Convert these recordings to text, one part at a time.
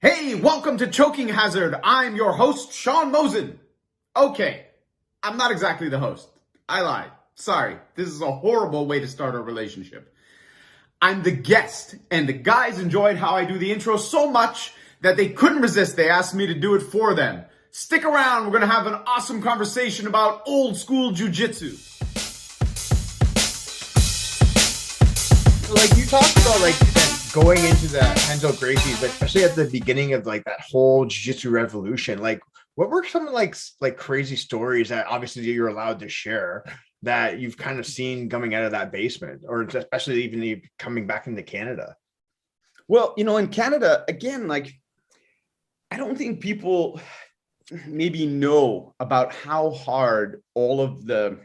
Hey, welcome to Choking Hazard. I'm your host, Shawn Mozen. Okay, I'm not exactly the host. I lied. Sorry, this is a horrible way to start a relationship. I'm the guest, and the guys enjoyed how I do the intro so much that they couldn't resist. They asked me to do it for them. Stick around, we're gonna have an awesome conversation about old school jiu-jitsu. Like you talked about going into the Renzo Gracie, but especially at the beginning of like that whole jiu-jitsu revolution, like what were some like crazy stories that obviously you're allowed to share that you've kind of seen coming out of that basement, or especially even coming back into Canada? Well, in Canada, again, like I don't think people maybe know about how hard all of the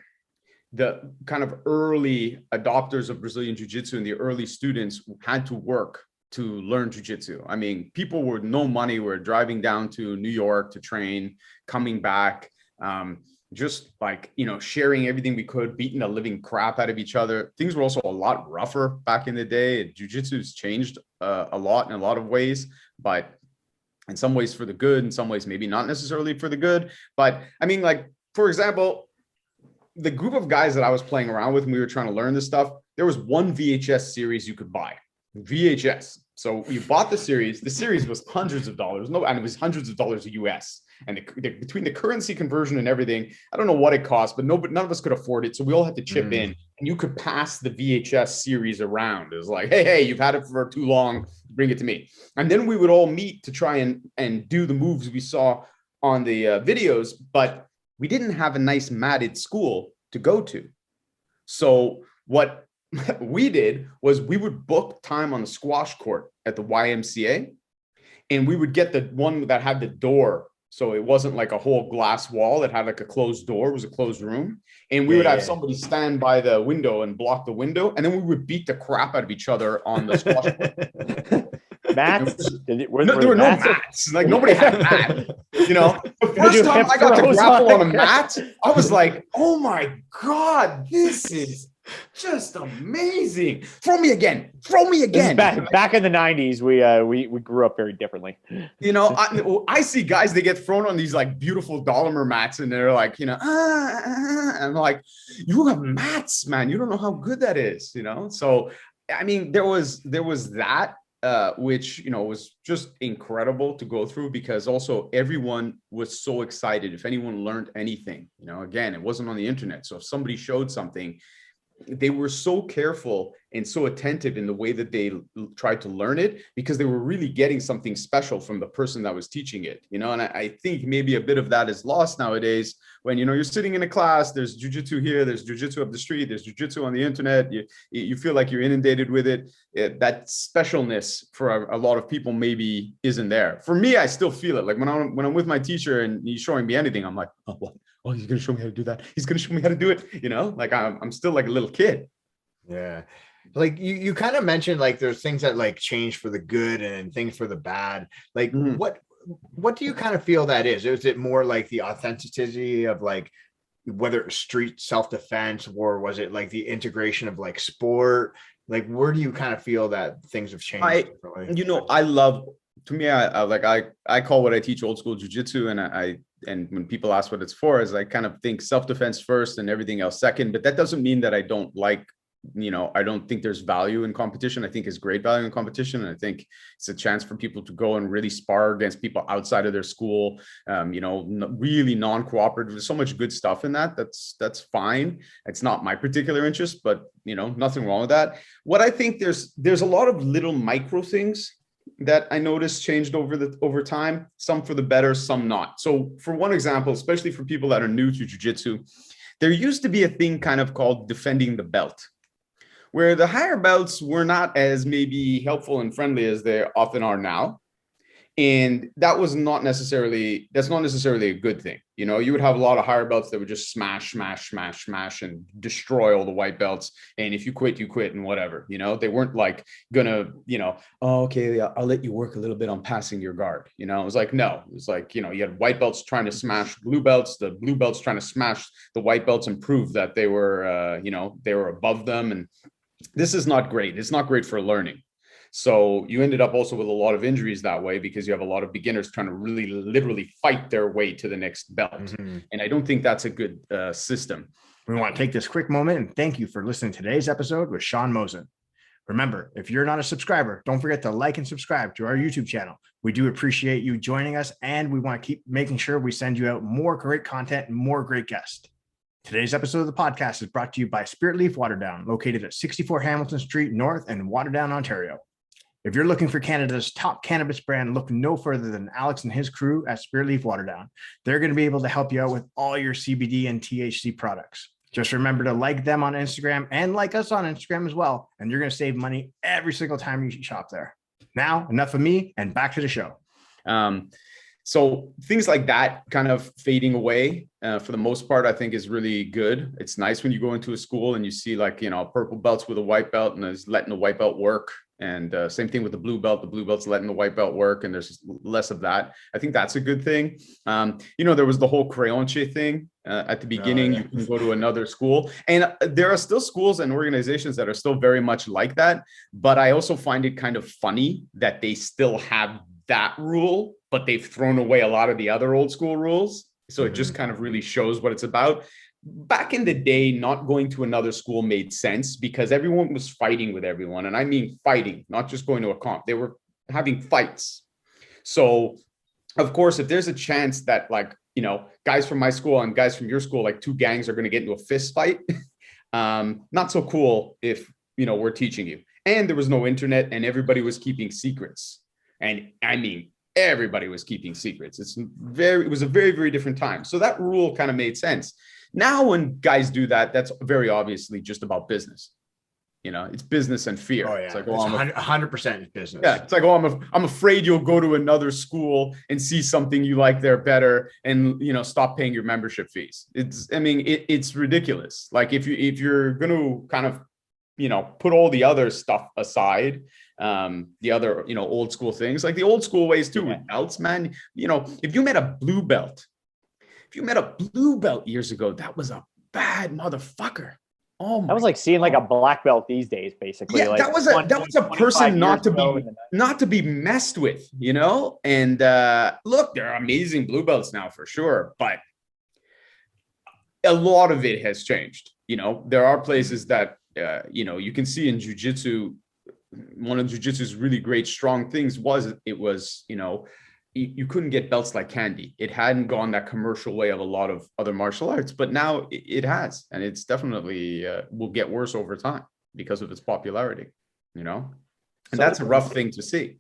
kind of early adopters of Brazilian Jiu-Jitsu and the early students had to work to learn Jiu-Jitsu. I mean, people with no money were driving down to New York to train, coming back, just like, sharing everything we could, beating the living crap out of each other. Things were also a lot rougher back in the day. Jiu-Jitsu has changed a lot in a lot of ways, but in some ways for the good, in some ways maybe not necessarily for the good. But I mean, like, for example, the group of guys that I was playing around with when we were trying to learn this stuff, there was one VHS series you could buy. VHS. So you bought the series. The series was hundreds of dollars. No, and it was hundreds of dollars US. And between the currency conversion and everything, I don't know what it cost, but none of us could afford it. So we all had to chip in, and you could pass the VHS series around. It was like, hey, you've had it for too long. Bring it to me. And then we would all meet to try and do the moves we saw on the videos, but we didn't have a nice matted school to go to. So what we did was we would book time on the squash court at the YMCA, and we would get the one that had the door. So it wasn't like a whole glass wall. It had like a closed door. It was a closed room. And we would have somebody stand by the window and block the window. And then we would beat the crap out of each other on the squash court. Mats? There were no mats. Like nobody had that. The first time I got to grapple on a mat, I was like, "Oh my God, this is just amazing!" Throw me again. Back in the 90s, we grew up very differently. I see guys, they get thrown on these like beautiful Dolomer mats, and they're like, and I'm like, you have mats, man. You don't know how good that is. So I mean, there was that. Which was just incredible to go through, because also everyone was so excited if anyone learned anything. Again, it wasn't on the internet, so if somebody showed something, they were so careful and so attentive in the way that they tried to learn it, because they were really getting something special from the person that was teaching it. And I think maybe a bit of that is lost nowadays when, you're sitting in a class, there's jiu-jitsu here, there's jiu-jitsu up the street, there's jiu-jitsu on the internet. You feel like you're inundated with it. That specialness for a lot of people maybe isn't there. For me, I still feel it. Like when I'm with my teacher and he's showing me anything, I'm like, oh, what? Oh, he's going to show me how to do that. He's going to show me how to do it. Like I'm still like a little kid. Yeah. Like you kind of mentioned, like there's things that like change for the good and things for the bad. Like what do you kind of feel that is? Is it more like the authenticity of like whether it's street self-defense, or was it like the integration of like sport? Like where do you kind of feel that things have changed differently? I love, to me, I call what I teach old school jiu-jitsu, and when people ask what it's for, is I kind of think self-defense first and everything else second. But that doesn't mean that I don't like, I don't think there's value in competition. I think there's great value in competition. And I think it's a chance for people to go and really spar against people outside of their school, really non-cooperative. There's so much good stuff in that. That's fine. It's not my particular interest, but nothing wrong with that. What I think there's a lot of little micro things that I noticed changed over time, some for the better, some not. So for one example, especially for people that are new to jiu-jitsu, there used to be a thing kind of called defending the belt, where the higher belts were not as maybe helpful and friendly as they often are now. And that's not necessarily a good thing. You would have a lot of higher belts that would just smash and destroy all the white belts. And if you quit, you quit and whatever, they weren't like gonna, oh, okay, I'll let you work a little bit on passing your guard. It was like, no, it was like, you had white belts trying to smash blue belts, the blue belts trying to smash the white belts and prove that they were, they were above them. And this is not great. It's not great for learning. So you ended up also with a lot of injuries that way because you have a lot of beginners trying to really literally fight their way to the next belt. Mm-hmm. And I don't think that's a good system. We want to take this quick moment and thank you for listening to today's episode with Shawn Mozen. Remember, if you're not a subscriber, don't forget to like and subscribe to our YouTube channel. We do appreciate you joining us, and we want to keep making sure we send you out more great content and more great guests. Today's episode of the podcast is brought to you by SpiritLeaf Waterdown, located at 64 Hamilton Street North in Waterdown, Ontario. If you're looking for Canada's top cannabis brand, look no further than Alex and his crew at SpiritLeaf Waterdown. They're going to be able to help you out with all your CBD and THC products. Just remember to like them on Instagram and like us on Instagram as well. And you're going to save money every single time you shop there. Now, enough of me and back to the show. So things like that kind of fading away for the most part, I think is really good. It's nice when you go into a school and you see like, purple belts with a white belt and is letting the white belt work. And same thing with the blue belt. The blue belt's letting the white belt work, and there's less of that. I think that's a good thing. There was the whole crayonche thing at the beginning. You can go to another school, and there are still schools and organizations that are still very much like that. But I also find it kind of funny that they still have that rule, but they've thrown away a lot of the other old school rules. So it just kind of really shows what it's about. Back in the day, not going to another school made sense because everyone was fighting with everyone. And I mean fighting, not just going to a comp. They were having fights. So, of course, if there's a chance that guys from my school and guys from your school, like two gangs are going to get into a fist fight, not so cool if, we're teaching you. And there was no internet and everybody was keeping secrets. And I mean, everybody was keeping secrets. It was a very, very different time. So that rule kind of made sense. Now, when guys do that, that's very obviously just about business. It's business and fear. Oh, yeah. It's like, 100% business. Yeah. It's like, I'm afraid you'll go to another school and see something you like there better and, stop paying your membership fees. It's ridiculous. Like if you're going to kind of, put all the other stuff aside, the other, old school things, like the old school ways too, with belts, man, if you met a blue belt, years ago, that was a bad motherfucker. Oh, that was like seeing like a black belt these days, basically. Yeah, like that was a person not to be messed with, And look, there are amazing blue belts now for sure, but a lot of it has changed. There are places that you can see in jiu-jitsu. One of jiu-jitsu's really great strong things was you couldn't get belts like candy. It hadn't gone that commercial way of a lot of other martial arts, but now it has, and it's definitely will get worse over time because of its popularity, and that's a rough thing to see.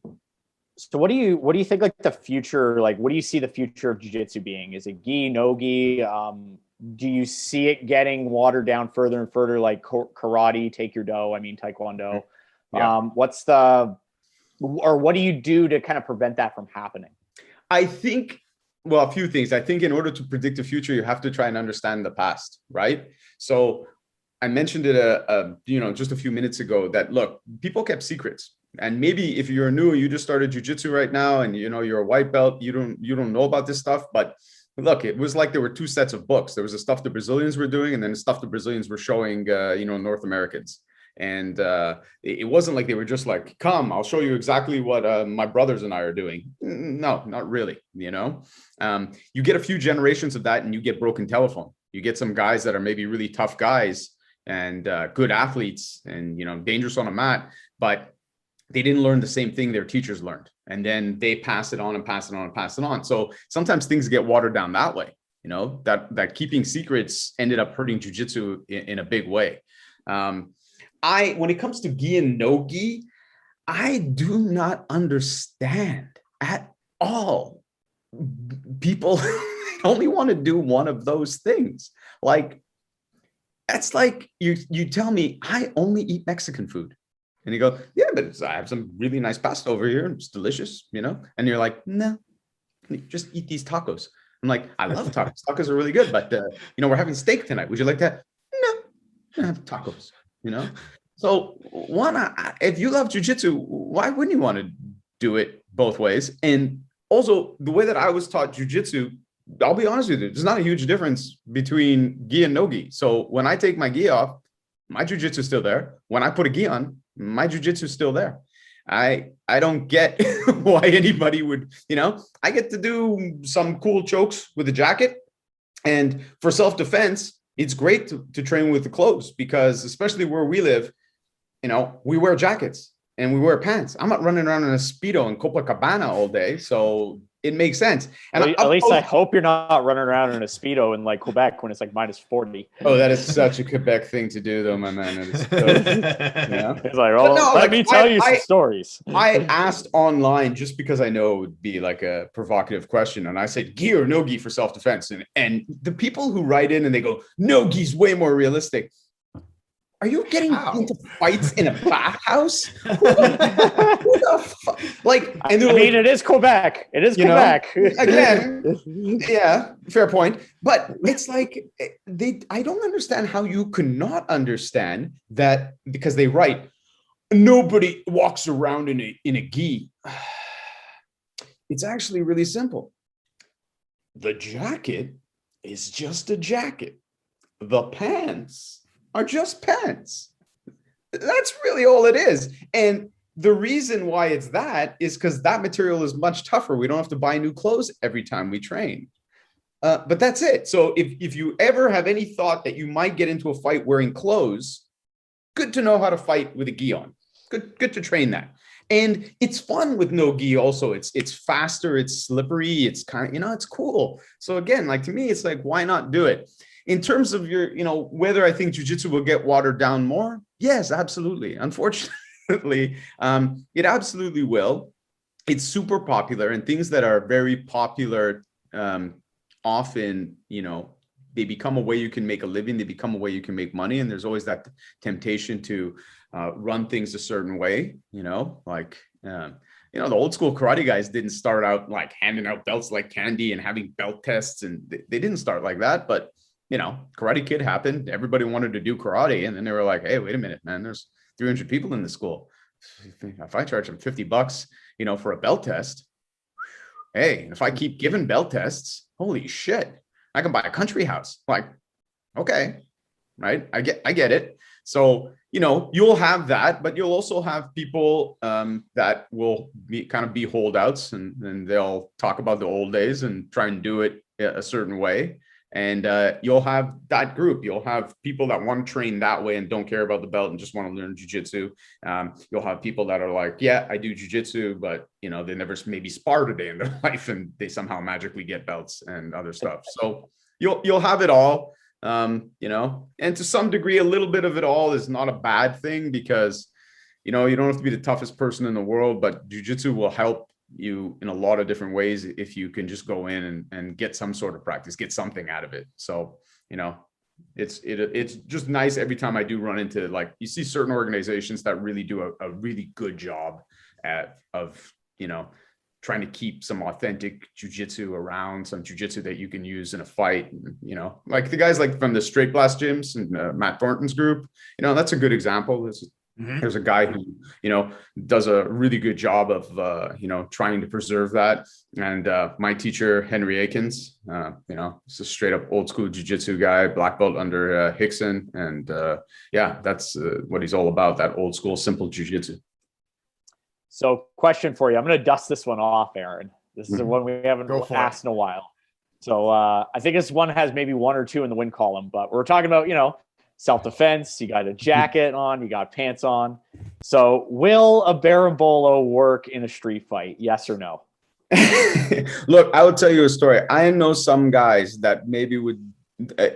So what do you think like the future, like what do you see the future of jiu-jitsu being? Is it gi, no gi? Do you see it getting watered down further and further, like karate, take your do, taekwondo? Yeah. What do you do to kind of prevent that from happening? I think, a few things. I think in order to predict the future, you have to try and understand the past, right? So I mentioned it, just a few minutes ago that, look, people kept secrets. And maybe if you're new, you just started jiu-jitsu right now and, you're a white belt, you don't know about this stuff. But look, it was like there were two sets of books. There was the stuff the Brazilians were doing and then the stuff the Brazilians were showing, North Americans. And it wasn't like they were just like, come, I'll show you exactly what my brothers and I are doing. No, not really. You get a few generations of that and you get broken telephone. You get some guys that are maybe really tough guys and good athletes and, dangerous on a mat, but they didn't learn the same thing their teachers learned. And then they pass it on and pass it on and pass it on. So sometimes things get watered down that way, that keeping secrets ended up hurting jiu-jitsu in a big way. When it comes to gi and no gi, I do not understand at all. People only want to do one of those things. Like, that's like you tell me I only eat Mexican food. And you go, yeah, but I have some really nice pasta over here and it's delicious, And you're like, no, just eat these tacos. I'm like, I love tacos. Tacos are really good, but we're having steak tonight. Would you like that? No, I have tacos. So if you love jiu-jitsu, why wouldn't you want to do it both ways? And also the way that I was taught jiu-jitsu, I'll be honest with you, there's not a huge difference between gi and no gi. So when I take my gi off, my jiu-jitsu is still there. When I put a gi on, my jiu-jitsu is still there. I don't get why anybody would, I get to do some cool chokes with a jacket. And for self-defense, it's great to train with the clothes, because especially where we live, we wear jackets and we wear pants. I'm not running around in a Speedo in Copacabana all day. So it makes sense. And at least I hope you're not running around in a Speedo in like Quebec when it's like -40. Oh, that is such a Quebec thing to do, though, my man. It is It's like, oh, let me tell you some stories. I asked online just because I know it would be like a provocative question. And I said, gi or no gi for self-defense. And the people who write in and they go, no gi's way more realistic. Are you getting into fights in a bathhouse? Who the fuck? Like, and I mean, it is Quebec. It is Quebec. Again, yeah, fair point. But it's like I don't understand how you could not understand that, because they write, nobody walks around in a gi. It's actually really simple. The jacket is just a jacket. The pants are just pants. That's really all it is. And the reason why it's that is because that material is much tougher. We don't have to buy new clothes every time we train. But that's it. So if you ever have any thought that you might get into a fight wearing clothes, good to know how to fight with a gi on. Good to train that. And it's fun with no gi also. It's faster, it's slippery, it's kind of, it's cool. So again, like, to me, it's like, why not do it? In terms of your, whether I think jiu-jitsu will get watered down more, yes, absolutely. Unfortunately, it absolutely will. It's super popular, and things that are very popular often, they become a way you can make a living. They become a way you can make money. And there's always that temptation to run things a certain way, like, the old school karate guys didn't start out like handing out belts like candy and having belt tests. And they didn't start like that, but Karate Kid happened. Everybody wanted to do karate. And then they were like, hey, wait a minute, man, there's 300 people in the school. If I charge them $50, for a belt test, hey, if I keep giving belt tests, holy shit, I can buy a country house. Like, okay, right. I get it. So, you'll have that, but you'll also have people that will be holdouts, and they'll talk about the old days and try and do it a certain way. And you'll have that group. You'll have people that want to train that way and don't care about the belt and just want to learn jiu-jitsu. You'll have people that are like, yeah, I do jiu-jitsu, but they never maybe sparred a day in their life, and they somehow magically get belts and other stuff. So you'll have it all, and to some degree, a little bit of it all is not a bad thing, because you don't have to be the toughest person in the world, but jiu-jitsu will help you in a lot of different ways if you can just go in and get some sort of practice, get something out of it. So it's just nice every time I do run into, like, you see certain organizations that really do a really good job of trying to keep some authentic jiu-jitsu around, some jiu-jitsu that you can use in a fight, like the guys like from the Straight Blast gyms and Matt Thornton's group. That's a good example. There's a guy who, does a really good job of, trying to preserve that. And my teacher, Henry Ankins, is a straight up old school jiu-jitsu guy, black belt under Hickson. And that's what he's all about, that old school, simple jiu-jitsu. So question for you. I'm going to dust this one off, Aaron. This is one we haven't asked in a while. So I think this one has maybe one or two in the win column, but we're talking about, self-defense, you got a jacket on, you got pants on. So will a Barabolo work in a street fight? Yes or no? Look, I will tell you a story. I know some guys that maybe would,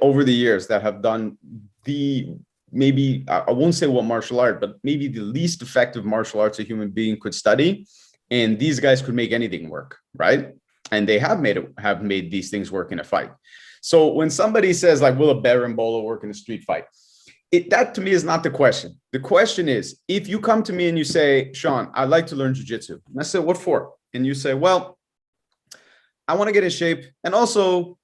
over the years, that have done maybe, I won't say what martial art, but maybe the least effective martial arts a human being could study. And these guys could make anything work, right? And they have made these things work in a fight. So when somebody says, like, will a Barabolo work in a street fight? That to me is not the question. The question is, if you come to me and you say, Shawn, I'd like to learn jiu-jitsu. And I say, what for? And you say, well, I want to get in shape. And also,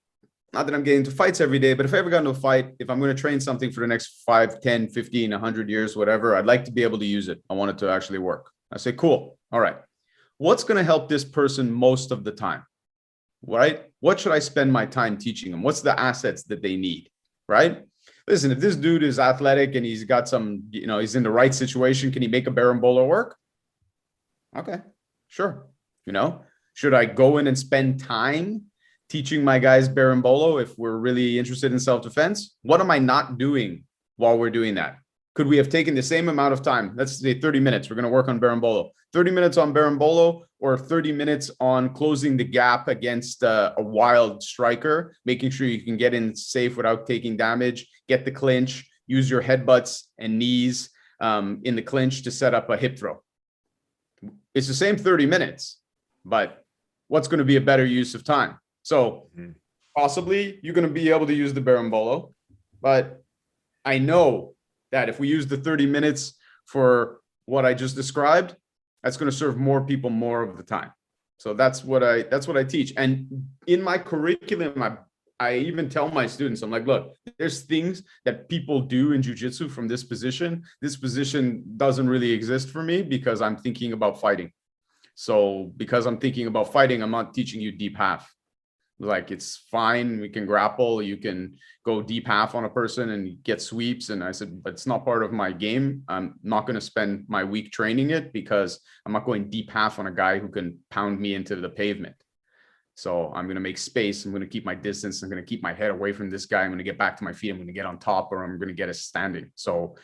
not that I'm getting into fights every day, but if I ever got into a fight, if I'm going to train something for the next 5, 10, 15, 100 years, whatever, I'd like to be able to use it. I want it to actually work. I say, cool. All right. What's going to help this person most of the time? Right? What should I spend my time teaching them? What's the assets that they need? Right? Listen, if this dude is athletic and he's got some, he's in the right situation, can he make a Barabolo work? Okay, sure. You know, should I go in and spend time teaching my guys Barabolo if we're really interested in self-defense? What am I not doing while we're doing that? Could we have taken the same amount of time? Let's say 30 minutes. We're going to work on Barabolo. 30 minutes on Barabolo or 30 minutes on closing the gap against a wild striker, making sure you can get in safe without taking damage, get the clinch, use your headbutts and knees in the clinch to set up a hip throw. It's the same 30 minutes, but what's going to be a better use of time? So possibly you're going to be able to use the Barabolo, but I know that if we use the 30 minutes for what I just described, that's going to serve more people more of the time. So that's what I teach. And in my curriculum, I even tell my students, I'm like, look, there's things that people do in jiu-jitsu from this position. This position doesn't really exist for me because I'm thinking about fighting. So because I'm thinking about fighting, I'm not teaching you deep half. Like, it's fine. We can grapple. You can go deep half on a person and get sweeps. And I said, but it's not part of my game. I'm not going to spend my week training it because I'm not going deep half on a guy who can pound me into the pavement. So I'm going to make space. I'm going to keep my distance. I'm going to keep my head away from this guy. I'm going to get back to my feet. I'm going to get on top, or I'm going to get a standing. So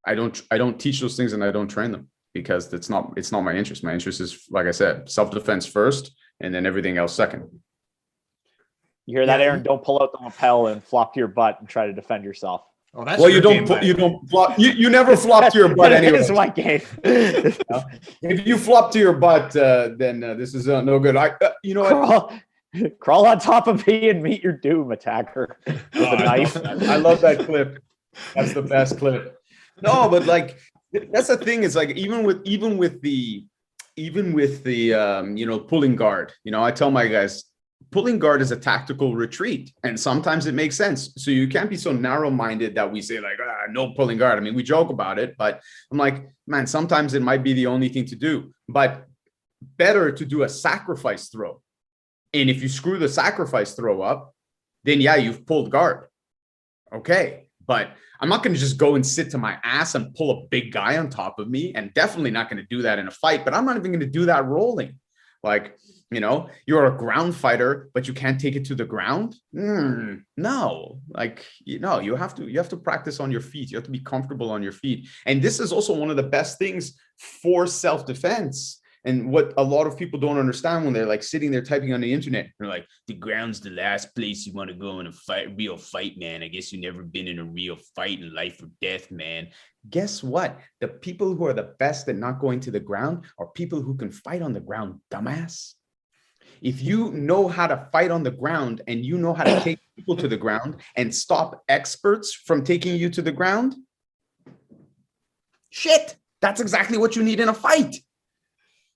I don't teach those things and I don't train them because it's not my interest. My interest is, like I said, self-defense first and then everything else second. You hear that, Aaron? Don't pull out the lapel and flop to your butt and try to defend yourself. Oh, that's well, you don't flop. You never flop to your butt anyway. That is my game. If you flop to your butt, then this is no good. You know what? Crawl on top of me and meet your doom, attacker, with a knife. I love that clip. That's the best clip. No, but like that's the thing. Is like even with the pulling guard. You know, I tell my guys, pulling guard is a tactical retreat, and sometimes it makes sense. So you can't be so narrow-minded that we say like, no pulling guard. I mean, we joke about it, but I'm like, man, sometimes it might be the only thing to do, but better to do a sacrifice throw. And if you screw the sacrifice throw up, then yeah, you've pulled guard. Okay. But I'm not going to just go and sit to my ass and pull a big guy on top of me, and definitely not going to do that in a fight, but I'm not even going to do that rolling. Like, you know, you're a ground fighter, but you can't take it to the ground. No, like, you know, you have to practice on your feet. You have to be comfortable on your feet. And this is also one of the best things for self-defense. And what a lot of people don't understand when they're like sitting there typing on the internet, they're like, the ground's the last place you want to go in a real fight, man. I guess you've never been in a real fight in life or death, man. Guess what? The people who are the best at not going to the ground are people who can fight on the ground, dumbass. If you know how to fight on the ground and you know how to take people to the ground and stop experts from taking you to the ground, shit, that's exactly what you need in a fight.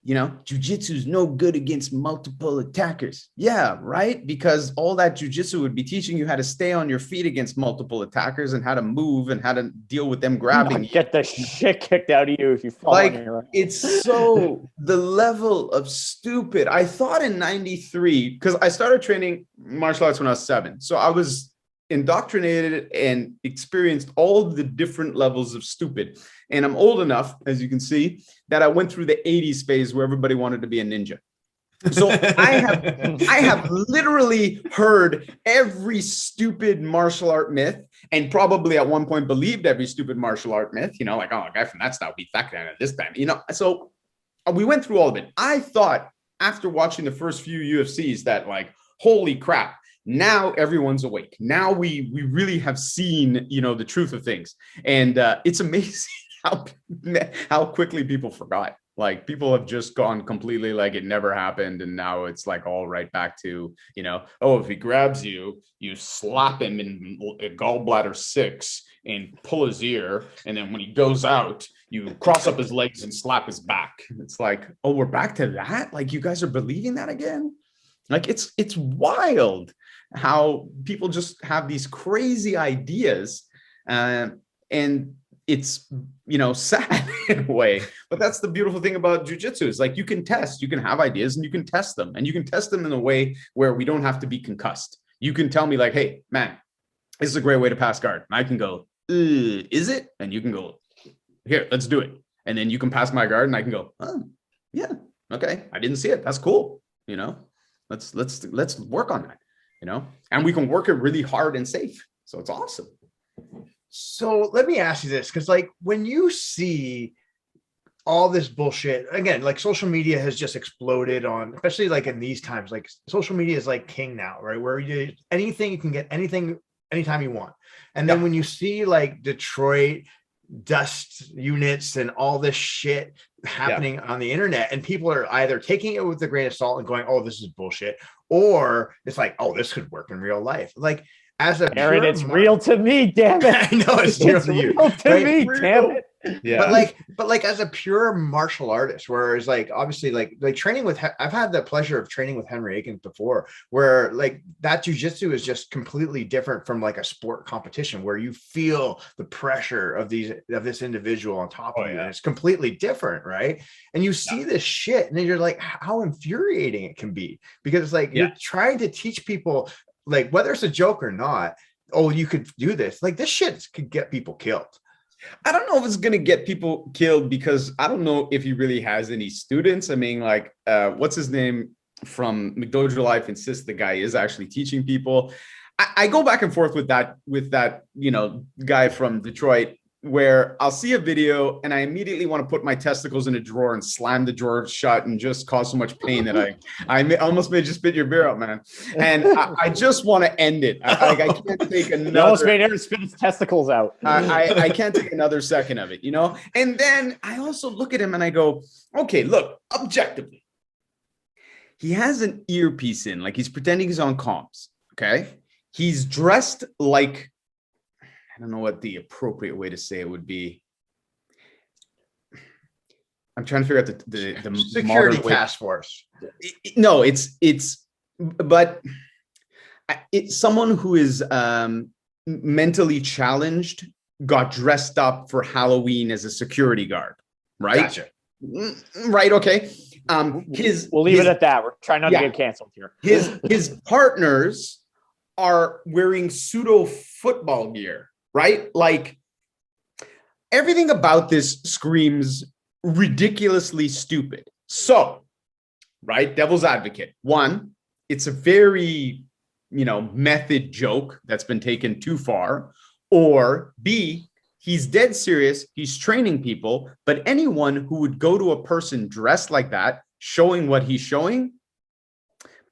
You know, jiu-jitsu is no good against multiple attackers. Yeah, right? Because all that jiu-jitsu would be teaching you how to stay on your feet against multiple attackers and how to move and how to deal with them grabbing you. Get the shit kicked out of you if you fall like, on your... It's so the level of stupid. I thought in 93, because I started training martial arts when I was 7. So I was indoctrinated and experienced all the different levels of stupid. And I'm old enough, as you can see, that I went through the 80s phase where everybody wanted to be a ninja. So I have literally heard every stupid martial art myth, and probably at one point believed every stupid martial art myth, you know, like, oh, a guy from that style beat that guy at this time, you know. So we went through all of it. I thought after watching the first few UFCs that, like, holy crap, now everyone's awake. Now we really have seen, you know, the truth of things. And it's amazing how quickly people forgot. Like, people have just gone completely like it never happened. And now it's like all right back to, you know, oh, if he grabs you, you slap him in gallbladder 6 and pull his ear. And then when he goes out, you cross up his legs and slap his back. It's like, oh, we're back to that? Like, you guys are believing that again? Like, it's wild how people just have these crazy ideas, and it's, you know, sad in a way. But that's the beautiful thing about jiu-jitsu, is like, you can have ideas and you can test them, and you can test them in a way where we don't have to be concussed. You can tell me like, hey man, this is a great way to pass guard, and I can go, is it? And you can go, here, let's do it. And then you can pass my guard and I can go, oh, Yeah. Okay. I didn't see it. That's cool. You know, let's work on that, you know, and we can work it really hard and safe. So it's awesome. So let me ask you this, because like when you see all this bullshit, again, like social media has just exploded on, especially like in these times, like social media is like king now, right? Where you can get anything anytime you want. And then when you see like Detroit dust units and all this shit happening on the internet, and people are either taking it with a grain of salt and going, oh, this is bullshit, or it's like, oh, this could work in real life. Like, as a Aaron, it's real to me, damn it. I know it's real to you. Real to me, damn it. Yeah. But like as a pure martial artist, whereas like obviously like training with, I've had the pleasure of training with Henry Ankins before, where like that jiu-jitsu is just completely different from like a sport competition where you feel the pressure of this individual on top of you. And it's completely different, right? And you see this shit and then you're like, how infuriating it can be, because it's like you're trying to teach people, like whether it's a joke or not, oh, you could do this. Like this shit could get people killed. I don't know if it's going to get people killed, because I don't know if he really has any students. I mean, like, what's his name from McDojo Life insists the guy is actually teaching people. I go back and forth with that, you know, guy from Detroit, where I'll see a video and I immediately want to put my testicles in a drawer and slam the drawer shut and just cause so much pain that I almost made you spit your beer out, man. And I just want to end it. I can't take another. You almost made Aaron spit his testicles out. I can't take another second of it, you know? And then I also look at him and I go, okay, look, objectively, he has an earpiece in, like he's pretending he's on comms, okay? He's dressed like, I don't know what the appropriate way to say it would be. I'm trying to figure out the security task force. No, but it's someone who is mentally challenged, got dressed up for Halloween as a security guard, right? Gotcha. Right. Okay. We'll leave it at that. We're trying not to get canceled here. His partners are wearing pseudo football gear. Right? Like everything about this screams ridiculously stupid. So, right? Devil's advocate. One, it's a very, you know, method joke that's been taken too far. Or B, he's dead serious. He's training people, but anyone who would go to a person dressed like that, showing what he's showing,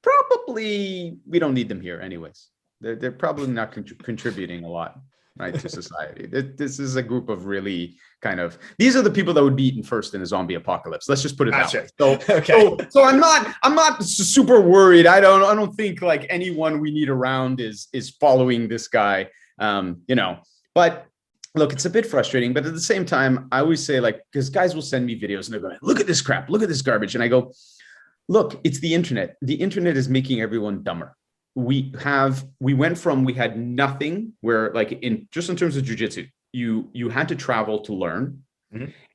probably we don't need them here anyways. They're probably not contributing a lot. Right, to society. This is a group of really kind of, these are the people that would be eaten first in a zombie apocalypse. Let's just put it that way. So I'm not super worried. I don't think like anyone we need around is following this guy. You know, but look, it's a bit frustrating, but at the same time, I always say, like, because guys will send me videos and they're going, look at this crap, look at this garbage. And I go, look, it's the internet. The internet is making everyone dumber. We went from, we had nothing, where like in terms of jiu-jitsu, you had to travel to learn,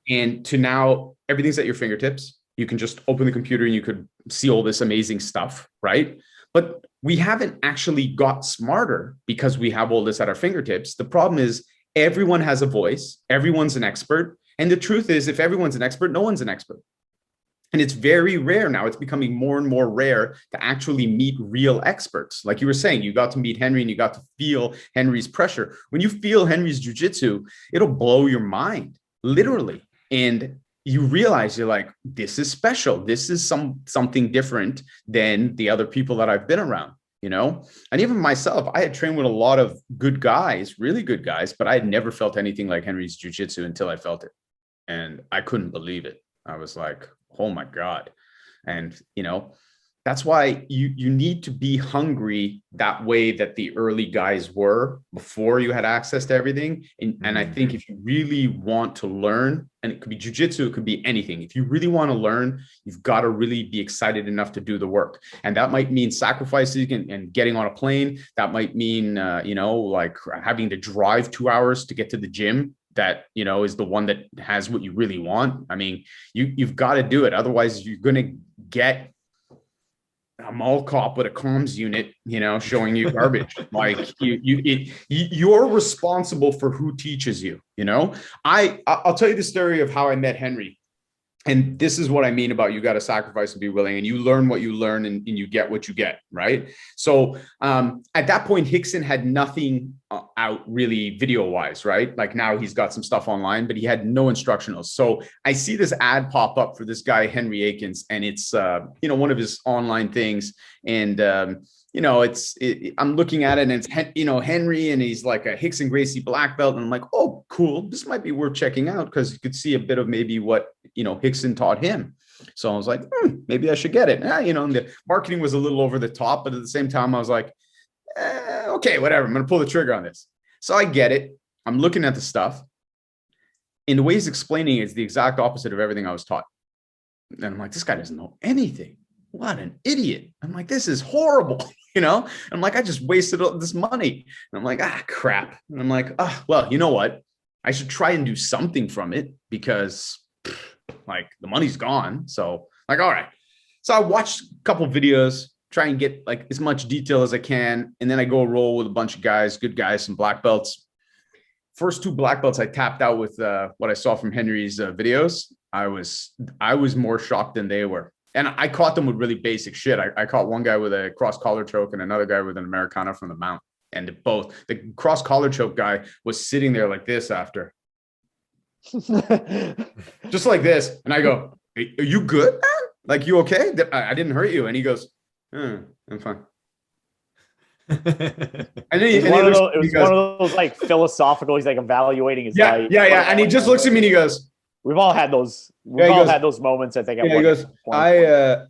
and to now everything's at your fingertips. You can just open the computer and you could see all this amazing stuff, right? But we haven't actually got smarter because we have all this at our fingertips. The problem is everyone has a voice, everyone's an expert. And the truth is, if everyone's an expert, no one's an expert. And it's very rare now. It's becoming more and more rare to actually meet real experts. Like you were saying, you got to meet Henry and you got to feel Henry's pressure. When you feel Henry's jiu-jitsu, it'll blow your mind, literally. And you realize you're like, this is special. This is something different than the other people that I've been around, you know? And even myself, I had trained with a lot of good guys, really good guys, but I had never felt anything like Henry's jiu-jitsu until I felt it. And I couldn't believe it. I was like, oh my God. And, you know, that's why you need to be hungry that way that the early guys were before you had access to everything. And I think if you really want to learn, and it could be jiu-jitsu, it could be anything. If you really want to learn, you've got to really be excited enough to do the work. And that might mean sacrificing and getting on a plane. That might mean, you know, like having to drive 2 hours to get to the gym. That, you know, is the one that has what you really want. I mean, you've got to do it. Otherwise, you're going to get a mall cop with a comms unit, you know, showing you garbage. Like you're responsible for who teaches you, you know. I'll tell you the story of how I met Henry. And this is what I mean about you got to sacrifice and be willing, and you learn what you learn, and you get what you get. Right. So at that point, Rickson had nothing out really video wise. Right. Like now he's got some stuff online, but he had no instructionals. So I see this ad pop up for this guy, Henry Ankins, and it's, one of his online things. And, I'm looking at it, and it's, Henry, and he's like a Renzo Gracie black belt. And I'm like, oh, cool. This might be worth checking out, because you could see a bit of maybe what, Rickson taught him. So I was like, maybe I should get it. And the marketing was a little over the top, but at the same time, I was like, okay, whatever. I'm going to pull the trigger on this. So I get it. I'm looking at the stuff. And the way he's explaining it is the exact opposite of everything I was taught. And I'm like, this guy doesn't know anything. What an idiot. I'm like, this is horrible. I'm like, I just wasted all this money. And I'm like, crap. And I'm like, well, you know what? I should try and do something from it, because like the money's gone. So like, all right. So I watched a couple of videos, try and get like as much detail as I can. And then I go roll with a bunch of guys, good guys, some black belts. First 2 black belts I tapped out with what I saw from Henry's videos. I was more shocked than they were. And I caught them with really basic shit. I caught one guy with a cross collar choke and another guy with an Americana from the mount. And the cross collar choke guy was sitting there like this after. Just like this. And I go, are you good, man? Like, you okay? I didn't hurt you. And he goes, I'm fine. And then it was one of those like philosophical, he's like evaluating his life. Yeah. And he just looks at me and he goes, we've all had those. Had those moments, I think. He goes, I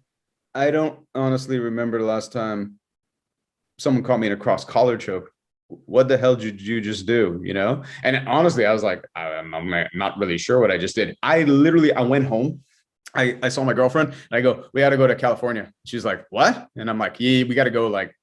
don't honestly remember the last time someone caught me in a cross collar choke. What the hell did you just do? And honestly, I was like, I'm not really sure what I just did. I went home. I saw my girlfriend and I go, we got to go to California. She's like, what? And I'm like, yeah, we got to go like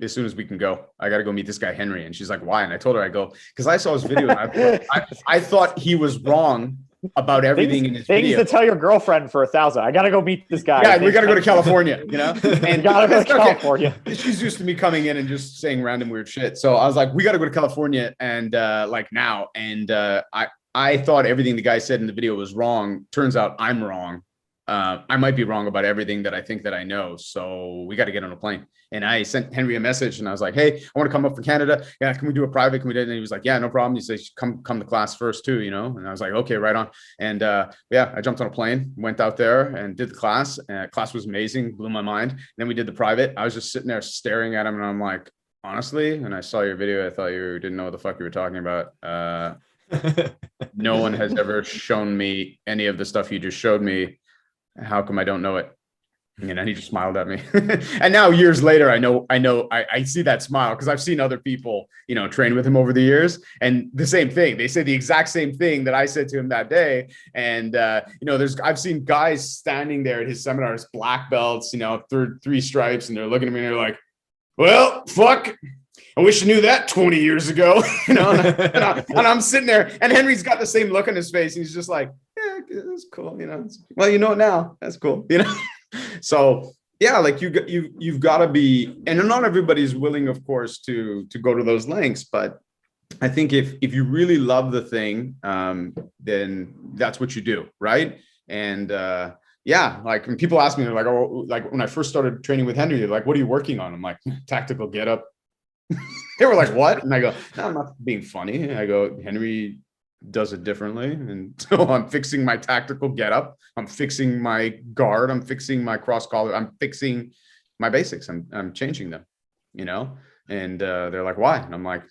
as soon as we can go. I got to go meet this guy, Henry. And she's like, why? And I told her, I go, because I saw his video. And I thought he was wrong about everything in his video. Things to tell your girlfriend for 1,000. I got to go meet this guy. Yeah, we got to go to California, And got to go to California. She's used to me coming in and just saying random weird shit. So I was like, we got to go to California and like now. And I thought everything the guy said in the video was wrong. Turns out I'm wrong. I might be wrong about everything that I think that I know. So we got to get on a plane. And I sent Henry a message and I was like, hey, I want to come up for Canada. Yeah. Can we do a private? Can we do it? And he was like, yeah, no problem. He said, come to class first too, And I was like, okay, right on. And I jumped on a plane, went out there and did the class. Class was amazing. Blew my mind. Then we did the private. I was just sitting there staring at him and I'm like, honestly, and I saw your video. I thought you didn't know what the fuck you were talking about. No one has ever shown me any of the stuff you just showed me. How come I don't know it? And then he just smiled at me. And now years later, I see that smile because I've seen other people, train with him over the years. And the same thing, they say the exact same thing that I said to him that day. And, I've seen guys standing there at his seminars, black belts, three stripes, and they're looking at me and they're like, well, fuck. I wish I knew that 20 years ago, and I'm sitting there and Henry's got the same look on his face. And he's just like, yeah, that's cool. Well, you know it now. That's cool. So yeah, like you've got to be, and not everybody's willing, of course, to go to those lengths. But I think if you really love the thing, then that's what you do. Right. And, like when people ask me, they're like, oh, like when I first started training with Henry, they're like, what are you working on? I'm like, tactical get up. They were like, what? And I go, no, I'm not being funny. I go, Henry does it differently. And so I'm fixing my tactical get up. I'm fixing my guard. I'm fixing my cross collar. I'm fixing my basics. I'm changing them, and they're like, why? And I'm like,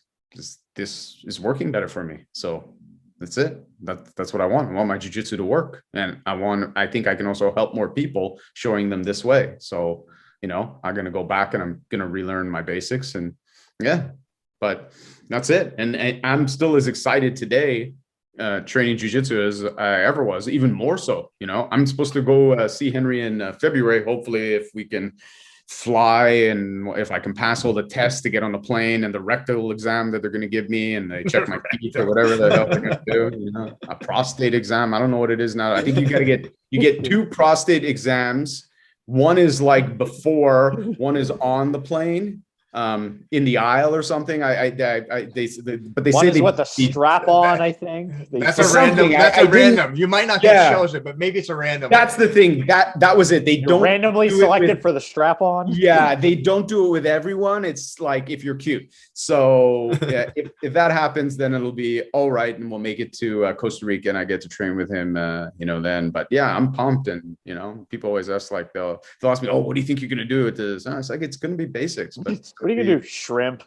this is working better for me. So that's it. That's what I want. I want my jiu-jitsu to work. And I think I can also help more people showing them this way. So, I'm going to go back and I'm going to relearn my basics and but that's it. And I'm still as excited today training jiu-jitsu as I ever was, even more so. I'm supposed to go see Henry in February, hopefully, if we can fly and if I can pass all the tests to get on the plane and the rectal exam that they're going to give me and they check my teeth or whatever the hell they're going to do, a prostate exam. I don't know what it is now. I think you get 2 prostate exams. One is like before, one is on the plane. in the aisle or something. But they One say is what the strap on, I think. That's a random. That's a random. You might not get chosen, but maybe it's a random. That's the thing. That was it. They don't randomly selected for the strap on. Yeah, they don't do it with everyone. It's like if you're cute. So yeah, if that happens, then it'll be all right, and we'll make it to Costa Rica, and I get to train with him. Then. But yeah, I'm pumped, and people always ask, like they'll ask me, "Oh, what do you think you're gonna do with this?" And it's like it's gonna be basics. But what are you gonna do? Shrimp.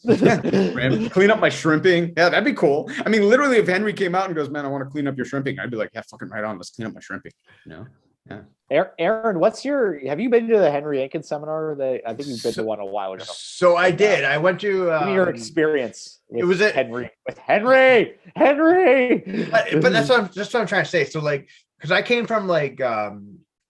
Shrimp. Clean up my shrimping. Yeah, that'd be cool. I mean, literally, if Henry came out and goes, "Man, I want to clean up your shrimping," I'd be like, "Yeah, fucking right on. Let's clean up my shrimping." Yeah. Aaron, have you been to the Henry Ankins seminar? I think you've been to one a while ago. So I did. I went to your experience. It was Henry. Henry. But that's what I'm trying to say. So like, because I came from like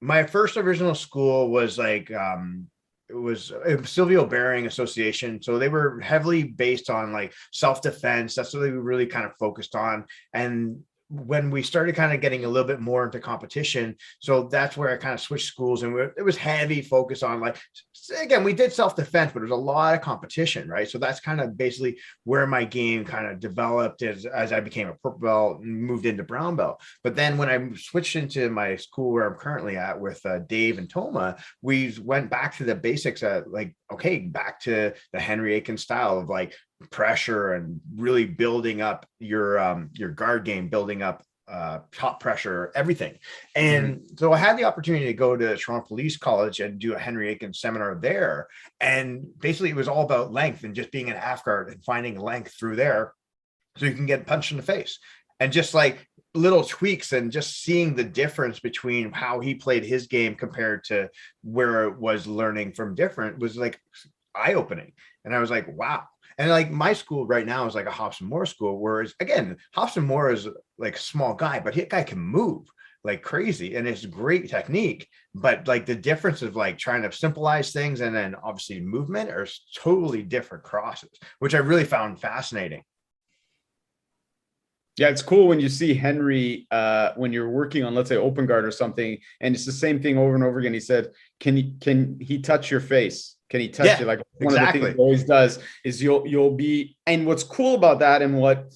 my first original school was like it was Silvio Bearing Association. So they were heavily based on like self-defense. That's what they really kind of focused on. And when we started kind of getting a little bit more into competition, so that's where I kind of switched schools, and it was heavy focus on, like, again, we did self-defense, but there was a lot of competition, right? So that's kind of basically where my game kind of developed as I became a purple belt and moved into brown belt. But then when I switched into my school where I'm currently at with Dave and Toma, we went back to the basics, back to the Henry Ankins style of like pressure and really building up your guard game, building up top pressure, everything. And so I had the opportunity to go to Toronto Police College and do a Henry Ankins seminar there. And basically it was all about length and just being an half guard and finding length through there so you can get punched in the face. And just like little tweaks and just seeing the difference between how he played his game compared to where it was learning from different was like eye-opening. And I was like, wow. And like my school right now is like a Hobson Moore school, whereas again, Hobson Moore is like a small guy, but that guy can move like crazy and it's great technique. But like the difference of like trying to simplify things and then obviously movement are totally different crosses, which I really found fascinating. Yeah, it's cool when you see Henry when you're working on, let's say, open guard or something, and it's the same thing over and over again. He said, "Can he touch your face? Can he touch you?" Like one of the things he always does is you'll be. And what's cool about that, and what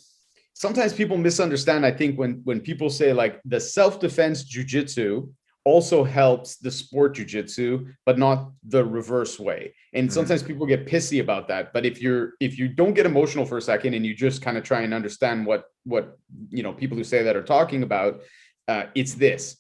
sometimes people misunderstand, I think, when people say like the self-defense jiu-jitsu also helps the sport jiu-jitsu, but not the reverse way. And sometimes people get pissy about that. But if you don't get emotional for a second and you just kind of try and understand what people who say that are talking about, it's this.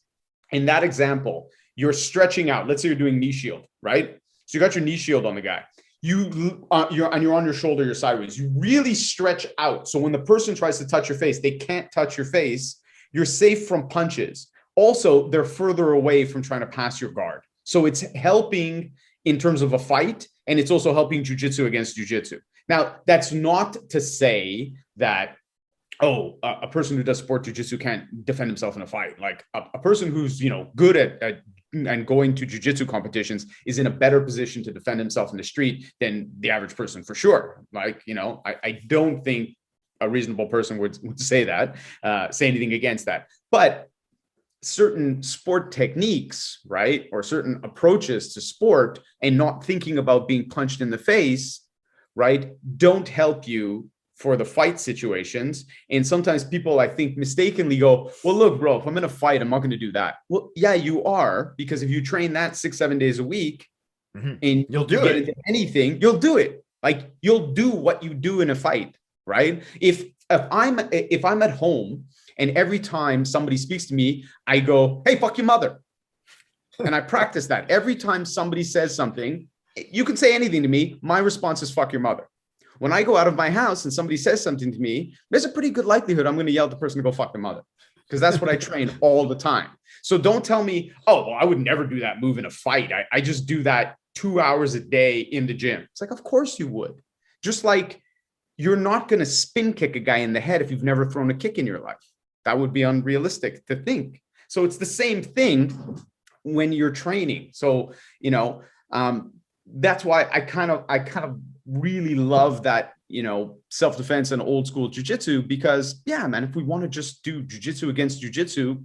In that example, you're stretching out. Let's say you're doing knee shield, right? So you got your knee shield on the guy. You're on your shoulder, you're sideways. You really stretch out. So when the person tries to touch your face, they can't touch your face. You're safe from punches. Also, they're further away from trying to pass your guard. So it's helping in terms of a fight, and it's also helping jiu-jitsu against jiu-jitsu. Now, that's not to say that, a person who does sport jiu-jitsu can't defend himself in a fight. Like a person who's, good at and going to jiu-jitsu competitions is in a better position to defend himself in the street than the average person, for sure. Like, I don't think a reasonable person would say that, say anything against that. But certain sport techniques, right, or certain approaches to sport and not thinking about being punched in the face, right, don't help you for the fight situations. And sometimes people, I think, mistakenly go, well, look, bro, if I'm in a fight, I'm not going to do that. Well, yeah, you are, because if you train that 6-7 days a week and you'll do it into anything, you'll do it. Like you'll do what you do in a fight, right? If I'm at home and every time somebody speaks to me, I go, hey, fuck your mother. And I practice that. Every time somebody says something, you can say anything to me. My response is fuck your mother. When I go out of my house and somebody says something to me, there's a pretty good likelihood I'm going to yell at the person to go fuck their mother, because that's what I train all the time. So don't tell me, oh, well, I would never do that move in a fight. I just do that 2 hours a day in the gym. It's like, of course you would. Just like you're not going to spin kick a guy in the head if you've never thrown a kick in your life. That would be unrealistic to think. So it's the same thing when you're training. So, that's why I kind of really love that, self-defense and old school jiu-jitsu, because yeah, man, if we want to just do jiu-jitsu against jiu-jitsu,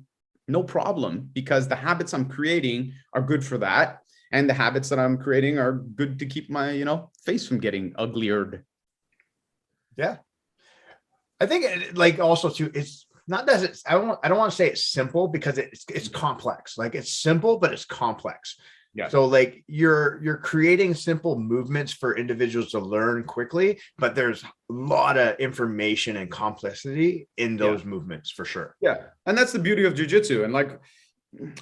no problem, because the habits I'm creating are good for that. and the habits that I'm creating are good to keep my, face from getting uglier. Yeah. I think like also too, it's not that it's, I don't want to say it's simple because it's complex. Like it's simple, but it's complex. Yeah. So like you're creating simple movements for individuals to learn quickly, but there's a lot of information and complexity in those movements for sure. Yeah. And that's the beauty of jiu-jitsu. And like,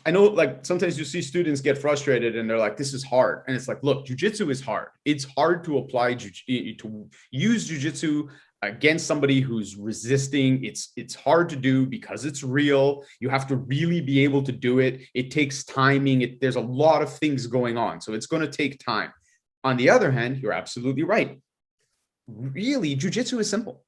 I know like sometimes you see students get frustrated and they're like, this is hard. And it's like, look, jiu-jitsu is hard. It's hard to apply to use jiu-jitsu against somebody who's resisting. It's hard to do because it's real. You have to really be able to do it. It takes timing. There's a lot of things going on. So it's going to take time. On the other hand, you're absolutely right. Really, jiu-jitsu is simple.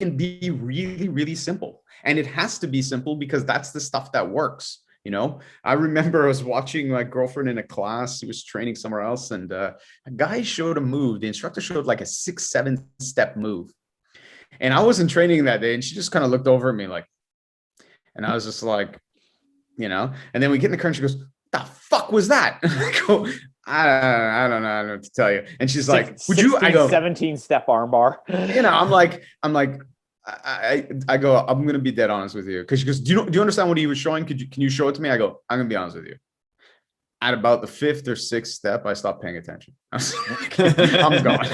It can be really, really simple. And it has to be simple because that's the stuff that works. I remember I was watching my girlfriend in a class. She was training somewhere else. And a guy showed a move. The instructor showed like a 6-7 step move. And I wasn't training that day. And she just kind of looked over at me like, and I was just like, and then we get in the car and she goes, the fuck was that? And I go, I don't know. I don't know what to tell you. And she's like, would you, I go 17 step arm bar. I'm like, I go, I'm going to be dead honest with you. Cause she goes, do you understand what he was showing? Can you show it to me? I go, I'm going to be honest with you. At about the 5th or 6th step, I stopped paying attention. I'm gone.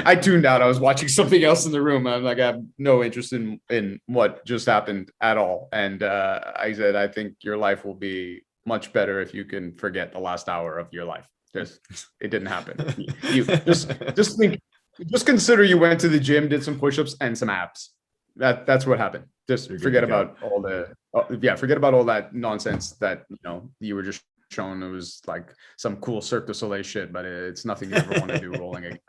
I tuned out. I was watching something else in the room. I'm like, I have no interest in what just happened at all. And I said, I think your life will be much better if you can forget the last hour of your life. It didn't happen. You just consider you went to the gym, did some push-ups and some abs. That's what happened. Just forget about all that nonsense that you were just shown. It was like some cool Cirque du Soleil shit, but it's nothing you ever want to do rolling again.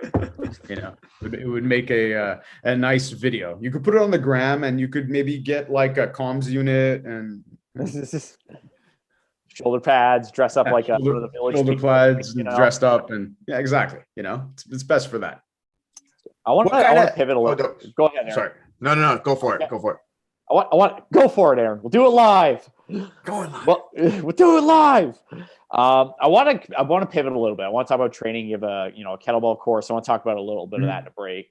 It would make a nice video. You could put it on the gram and you could maybe get like a comms unit and shoulder pads, dress up like one of the village shoulder people, pads, dressed up, and yeah, exactly. It's best for that. I want to pivot a little. Go ahead, Aaron. Sorry. No. Go for it. Okay. Go for it. I want go for it, Aaron. We'll do it live. Going live. We'll do it live. I want to pivot a little bit. I want to talk about training. You have a kettlebell course. I want to talk about a little bit of that in a break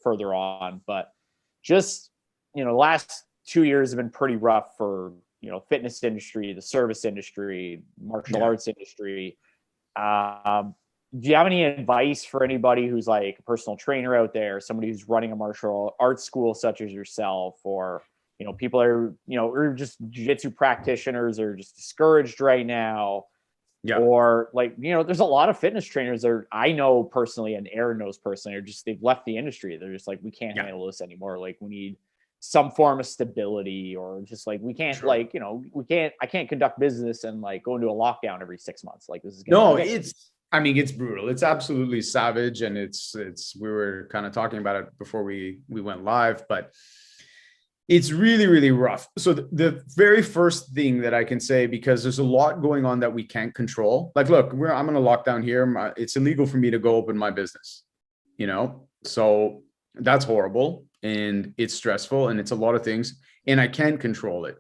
further on. But just the last 2 years have been pretty rough for fitness industry, the service industry, martial arts industry. Do you have any advice for anybody who's like a personal trainer out there, somebody who's running a martial arts school such as yourself, or people are or just jiu-jitsu practitioners are just discouraged right now? Yeah. Or like there's a lot of fitness trainers that I know personally, and Aaron knows personally, are just they've left the industry. They're just like, we can't handle this anymore. Like we need some form of stability, or just like we can't I can't conduct business and like go into a lockdown every 6 months. Like this is it's brutal. It's absolutely savage. And we were kind of talking about it before we went live, but it's really, really rough. So the very first thing that I can say, because there's a lot going on that we can't control. Like, look, I'm in a lockdown here. It's illegal for me to go open my business, so that's horrible and it's stressful and it's a lot of things and I can't control it,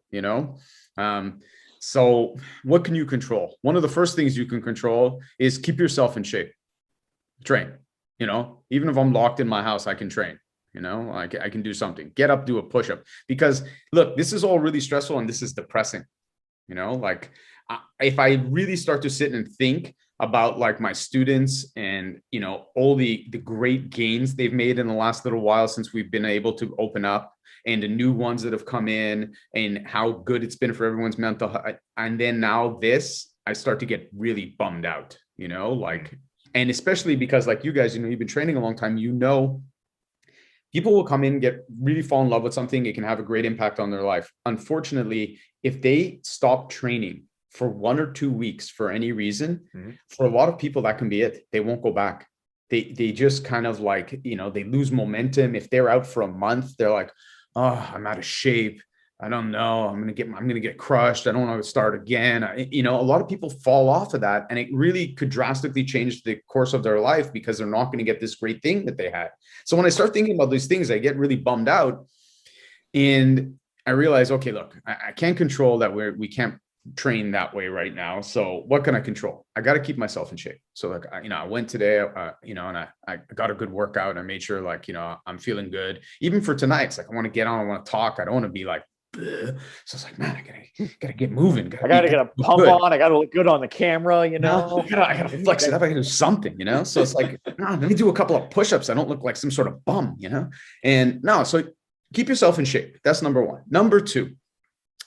So what can you control? One of the first things you can control is keep yourself in shape. Train, even if I'm locked in my house, I can train, I can do something. Get up, do a push-up. Because look, this is all really stressful and this is depressing. If I really start to sit and think about like my students and, all the great gains they've made in the last little while since we've been able to open up, and the new ones that have come in and how good it's been for everyone's mental health. And then now I start to get really bummed out, and especially because like you guys, you've been training a long time, people will come in, really fall in love with something. It can have a great impact on their life. Unfortunately, if they stop training for 1 or 2 weeks for any reason, for a lot of people, that can be it. They won't go back. They just kind of like, they lose momentum. If they're out for a month, they're like, oh, I'm out of shape. I don't know. I'm going to get crushed. I don't want to start again. A lot of people fall off of that, and it really could drastically change the course of their life because they're not going to get this great thing that they had. So when I start thinking about these things, I get really bummed out, and I realize, okay, look, I can't control that we can't train that way right now. So what can I control? I got to keep myself in shape. So like, I went today, and I got a good workout, and I made sure like, I'm feeling good. Even for tonight, it's like, I want to get on, I want to talk. I don't want to be like, bleh. So it's like, man, I gotta get moving. I gotta get a pump on. I gotta look good on the camera, I gotta flex it up. I gotta do something, So it's like, no, let me do a couple of push-ups. I don't look like some sort of bum, And no, so keep yourself in shape. That's number one. Number two,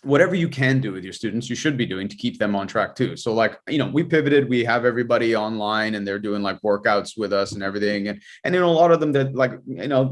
whatever you can do with your students, you should be doing to keep them on track too. So like, we pivoted, we have everybody online and they're doing like workouts with us and everything. And a lot of them that like,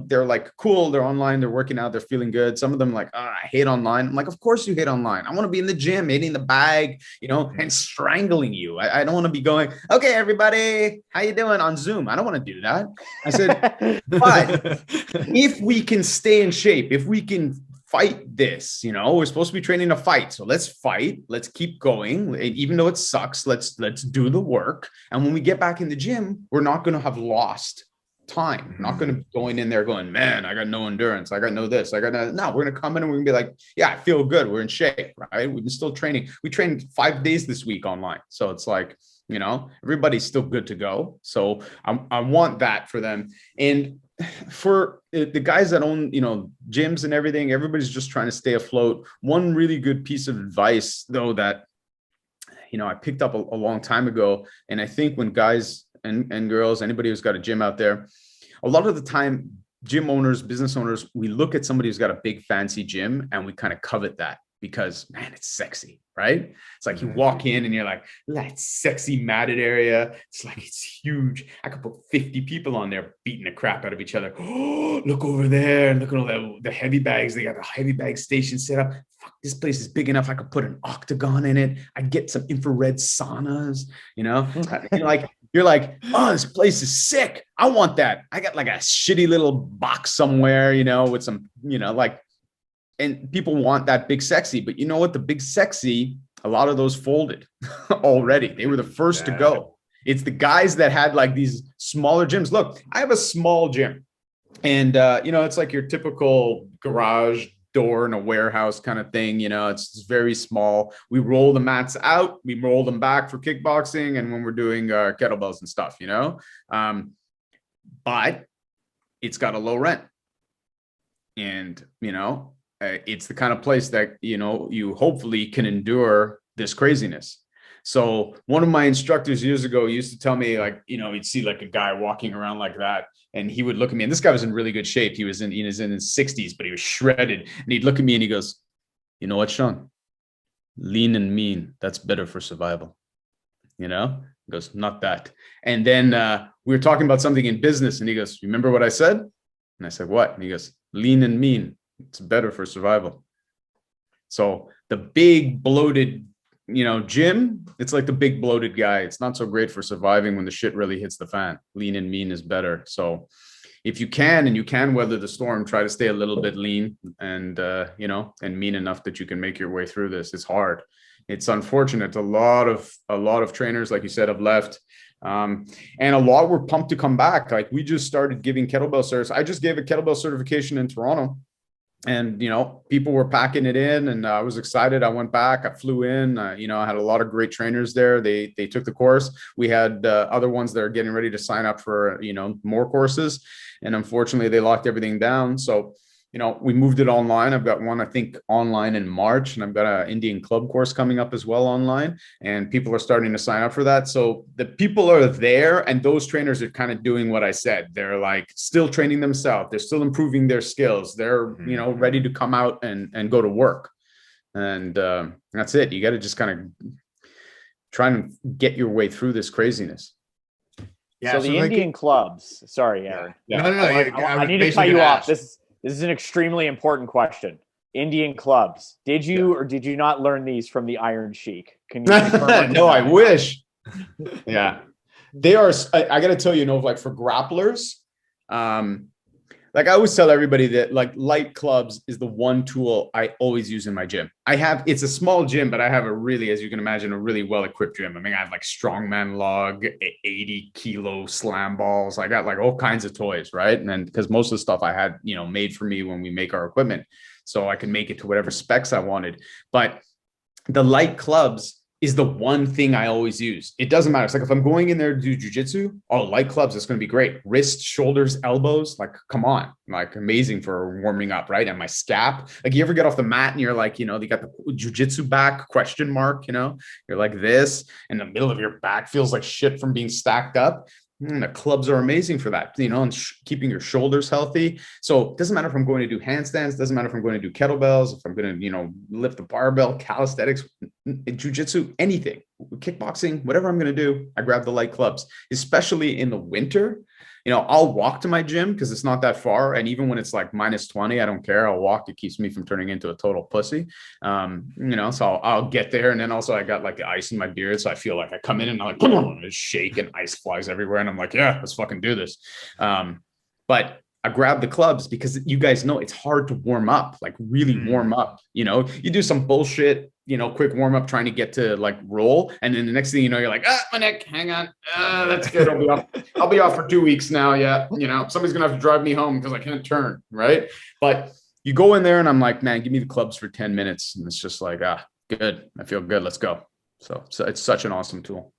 they're like, cool, they're online, they're working out, they're feeling good. Some of them like, I hate online. I'm like, of course you hate online. I want to be in the gym, hitting the bag, and strangling you. I don't want to be going, okay, everybody, how you doing on Zoom? I don't want to do that. I said, but if we can stay in shape, if we can fight this, we're supposed to be training to fight. So let's fight. Let's keep going. Even though it sucks, let's do the work. And when we get back in the gym, we're not going to have lost time. We're not going to be going in there going, man, I got no endurance. I got no this. I got no. No, we're going to come in and we're going to be like, yeah, I feel good. We're in shape, right? We've been still training. We trained 5 days this week online. So it's like, everybody's still good to go. So I want that for them. And for the guys that own, gyms and everything, everybody's just trying to stay afloat. One really good piece of advice, though, that, I picked up a long time ago. And I think when guys and girls, anybody who's got a gym out there, a lot of the time, gym owners, business owners, we look at somebody who's got a big fancy gym and we kind of covet that because, man, it's sexy, right? It's like you walk in and you're like, that sexy matted area. It's like, it's huge. I could put 50 people on there beating the crap out of each other. Oh, look over there and look at all the heavy bags. They got the heavy bag station set up. Fuck, this place is big enough. I could put an octagon in it. I'd get some infrared saunas, You're like, oh, this place is sick. I want that. I got like a shitty little box somewhere, with some, and people want that big sexy, but you know what? The big sexy, a lot of those folded already. They were the first to go. It's the guys that had like these smaller gyms. Look, I have a small gym and, it's like your typical garage door in a warehouse kind of thing. It's very small. We roll the mats out, we roll them back for kickboxing. And when we're doing kettlebells and stuff, but it's got a low rent and, it's the kind of place that, you hopefully can endure this craziness. So one of my instructors years ago used to tell me like, he'd see like a guy walking around like that and he would look at me and this guy was in really good shape. He was in his 60s, but he was shredded and he'd look at me and he goes, you know what, Shawn? Lean and mean. That's better for survival. He goes, not that. And then we were talking about something in business and he goes, remember what I said? And I said, what? And he goes, lean and mean. It's better for survival. So the big bloated, gym, it's like the big bloated guy. It's not so great for surviving when the shit really hits the fan. Lean and mean is better. So if you can, and you can weather the storm, try to stay a little bit lean and, and mean enough that you can make your way through this. It's hard. It's unfortunate. A lot of trainers, like you said, have left. And a lot were pumped to come back. Like we just started giving kettlebell certs. I just gave a kettlebell certification in Toronto. And, people were packing it in and I was excited. I went back, I flew in, I had a lot of great trainers there. They took the course. We had other ones that are getting ready to sign up for, more courses. And unfortunately they locked everything down. So, we moved it online. I've got one, I think online in March and I've got an Indian club course coming up as well online and people are starting to sign up for that. So the people are there and those trainers are kind of doing what I said. They're like still training themselves. They're still improving their skills. They're, ready to come out and go to work. And that's it. You got to just kind of try and get your way through this craziness. Yeah. So the Indian clubs, sorry, Aaron. Yeah. No. I need to cut you off. This is an extremely important question. Indian clubs. Did you or did you not learn these from the Iron Sheik? Can you confirm? No, I wish. Yeah. They are, I got to tell you, like for grapplers, like I always tell everybody that like light clubs is the one tool I always use in my gym. It's a small gym, but I have a really, as you can imagine, a really well-equipped gym. I mean, I have like strongman lug, 80 kilo slam balls. I got like all kinds of toys, right? And then because most of the stuff I had, made for me when we make our equipment, so I can make it to whatever specs I wanted. But the light clubs is the one thing I always use. It doesn't matter. It's like if I'm going in there to do jujitsu, light clubs, it's going to be great. Wrists, shoulders, elbows, like, come on, like amazing for warming up, right? And my scap, like you ever get off the mat and you're like, you know, you got the jujitsu back question mark, you know, you're like this, and the middle of your back feels like shit from being stacked up. The clubs are amazing for that, you know, and keeping your shoulders healthy. So it doesn't matter if I'm going to do handstands, doesn't matter if I'm going to do kettlebells, if I'm going to, you know, lift the barbell, calisthenics, jiu-jitsu, anything, kickboxing, whatever I'm going to do, I grab the light clubs, especially in the winter. You know, I'll walk to my gym because it's not that far. And even when it's like -20, I don't care. I'll walk. It keeps me from turning into a total pussy. You know, so I'll get there. And then also I got like the ice in my beard. So I feel like I come in and I'm like, just shake and ice flies everywhere. And I'm like, yeah, let's fucking do this. But I grab the clubs because you guys know it's hard to warm up, like really warm up. You know, you do some bullshit, you know, quick warm up trying to get to like roll. And then the next thing you know, you're like, my neck, hang on. That's good. I'll be off for 2 weeks now. Yeah. You know, somebody's going to have to drive me home because I can't turn. Right. But you go in there and I'm like, man, give me the clubs for 10 minutes. And it's just like, good. I feel good. Let's go. So it's such an awesome tool.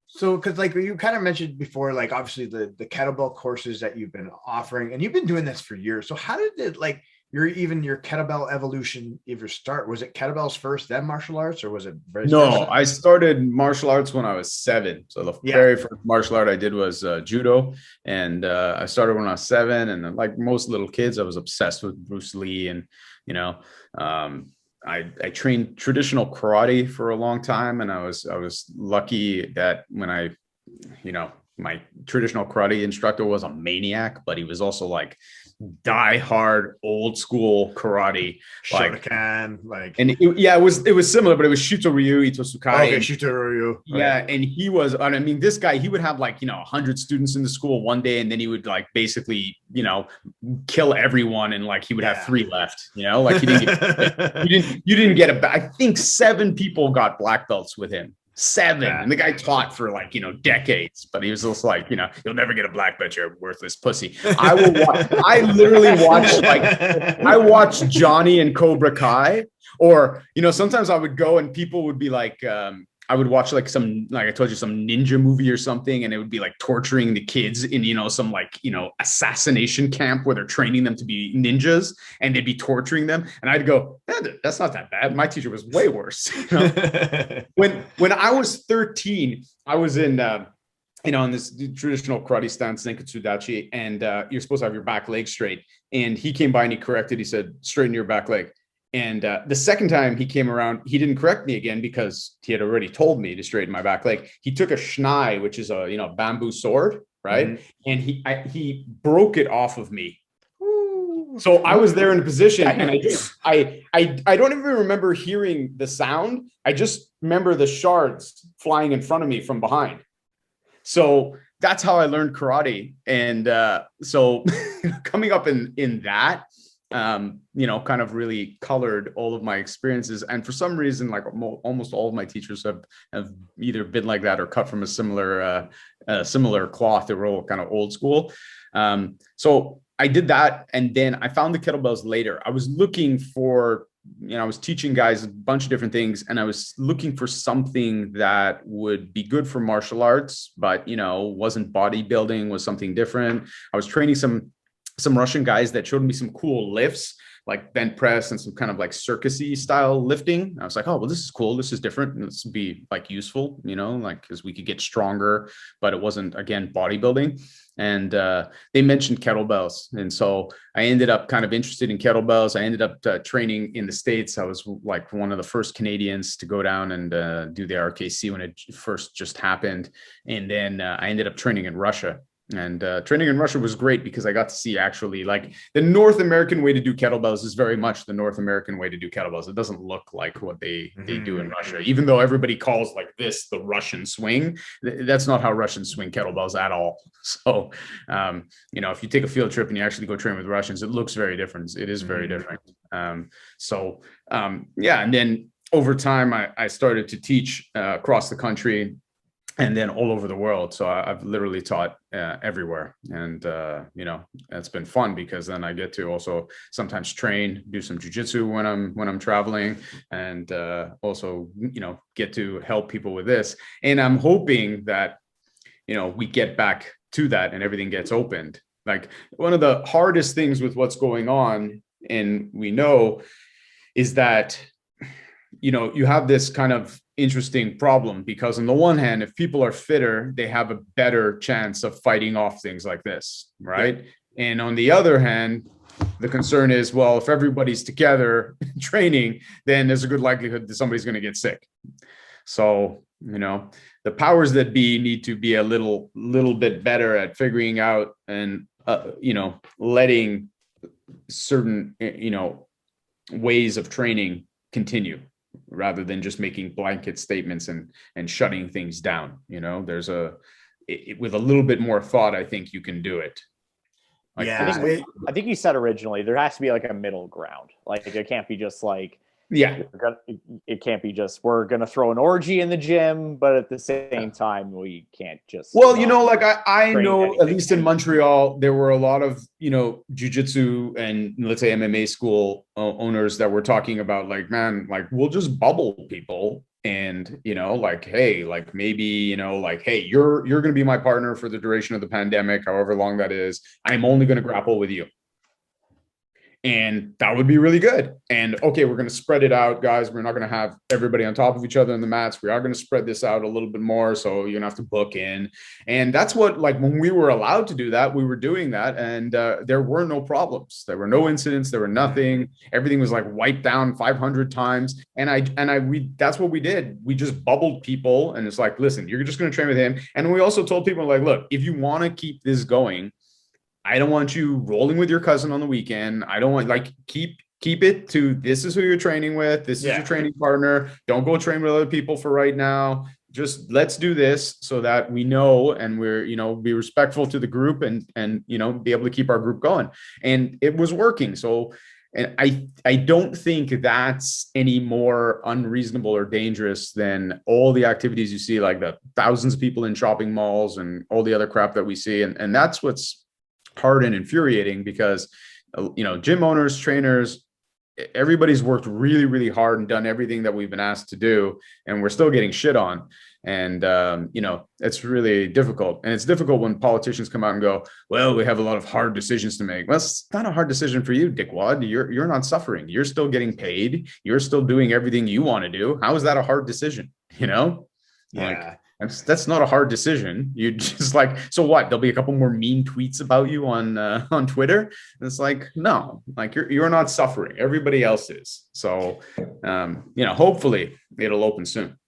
So, because like you kind of mentioned before, like obviously the kettlebell courses that you've been offering, and you've been doing this for years. So how did it like your kettlebell evolution ever start? Was it kettlebells first, then martial arts, or was it very No, I started martial arts when I was 7. So the very first martial art I did was judo. And I started when I was 7. And like most little kids, I was obsessed with Bruce Lee. And, you know, I trained traditional karate for a long time. And I was lucky that when my traditional karate instructor was a maniac, but he was also like die hard old school karate, Shotokan, it was similar, but it was Shuto Ryu, Ito Sukai. Okay, Shuto Ryu. Yeah, and he was, I mean, this guy, he would have like, you know, 100 students in the school one day, and then he would like basically, you know, kill everyone, and like he would have 3 left, you know, like he didn't get, you didn't get I think 7 people got black belts with him. 7, and the guy taught for like, you know, decades, but he was just like, you know, you'll never get a black belt, you're a worthless pussy. I literally watched I watched Johnny and Cobra Kai, or, you know, sometimes I would go and people would be like, I would watch like some, like I told you, some ninja movie or something, and it would be like torturing the kids in, you know, some like, you know, assassination camp where they're training them to be ninjas, and they'd be torturing them. And I'd go, that's not that bad. My teacher was way worse. You know? When I was 13, I was in, you know, in this traditional karate stance, Nenkatsu Dachi, and you're supposed to have your back leg straight. And he came by and he corrected, he said, straighten your back leg. And the second time he came around, he didn't correct me again because he had already told me to straighten my back leg. He took a shnai, which is a, you know, bamboo sword, right? Mm-hmm. And he broke it off of me. So I was there in a position, and I don't even remember hearing the sound. I just remember the shards flying in front of me from behind. So that's how I learned karate. And so coming up in that, you know, kind of really colored all of my experiences. And for some reason, like almost all of my teachers have either been like that or cut from a similar cloth. They were all kind of old school. So I did that. And then I found the kettlebells later. I was looking for, you know, I was teaching guys a bunch of different things, and I was looking for something that would be good for martial arts, but, you know, wasn't bodybuilding, was something different. I was training some Russian guys that showed me some cool lifts, like bent press and some kind of like circusy style lifting. I was like, oh, well, this is cool. This is different. This would be like useful, you know, like, because we could get stronger, but it wasn't, again, bodybuilding. And they mentioned kettlebells. And so I ended up kind of interested in kettlebells. I ended up training in the States. I was like one of the first Canadians to go down and do the RKC when it first just happened. And then I ended up training in Russia. And training in Russia was great because I got to see actually like the North American way to do kettlebells is very much the North American way to do kettlebells. It doesn't look like what they do in Russia, even though everybody calls like this the Russian swing. That's not how Russians swing kettlebells at all. So, you know, if you take a field trip and you actually go train with Russians, it looks very different. It is very different. Yeah. And then over time, I started to teach across the country. and then all over the world. So I've literally taught everywhere, and you know, it's been fun because then I get to also sometimes train, do some jiu-jitsu when I'm traveling, and also, you know, get to help people with this. And I'm hoping that, you know, we get back to that and everything gets opened. Like, one of the hardest things with what's going on, and we know, is that, you know, you have this kind of interesting problem, because on the one hand, if people are fitter, they have a better chance of fighting off things like this, right? Yeah. And on the other hand, the concern is, well, if everybody's together training, then there's a good likelihood that somebody's going to get sick. So, you know, the powers that be need to be a little bit better at figuring out and, you know, letting certain, you know, ways of training continue, rather than just making blanket statements and shutting things down. You know, there's with a little bit more thought, I think you can do it. Like, yeah, I think you said originally there has to be like a middle ground. Like, it can't be just like, yeah, it can't be just, we're gonna throw an orgy in the gym, but at the same time we can't just, well, you know, like I know at least in Montreal there were a lot of, you know, jiu-jitsu and, let's say, MMA school owners that were talking about, like, man, like, we'll just bubble people, and, you know, like, hey, like, maybe, you know, like, hey, you're going to be my partner for the duration of the pandemic, however long that is. I'm only going to grapple with you. And that would be really good. And okay, we're going to spread it out, guys. We're not going to have everybody on top of each other in the mats. We are going to spread this out a little bit more. So you're going to have to book in. And that's what, like, when we were allowed to do that, we were doing that. And there were no problems. There were no incidents. There were nothing. Everything was like wiped down 500 times. And that's what we did. We just bubbled people. And it's like, listen, you're just going to train with him. And we also told people, like, look, if you want to keep this going, I don't want you rolling with your cousin on the weekend. I don't want, like, keep it to, this is who you're training with. This is your training partner. Don't go train with other people for right now. Just let's do this so that we know, and we're, you know, be respectful to the group and, you know, be able to keep our group going. And it was working. So, and I don't think that's any more unreasonable or dangerous than all the activities you see, like the thousands of people in shopping malls and all the other crap that we see. And that's what's hard and infuriating, because, you know, gym owners, trainers, everybody's worked really, really hard and done everything that we've been asked to do, and we're still getting shit on. And, you know, it's really difficult. And it's difficult when politicians come out and go, well, we have a lot of hard decisions to make. Well, it's not a hard decision for you, dickwad. You're not suffering. You're still getting paid. You're still doing everything you want to do. How is that a hard decision? You know? Yeah. Like, that's not a hard decision. You just, like, so what? There'll be a couple more mean tweets about you on Twitter. And it's like, no, like, you're not suffering. Everybody else is. So, you know, hopefully it'll open soon.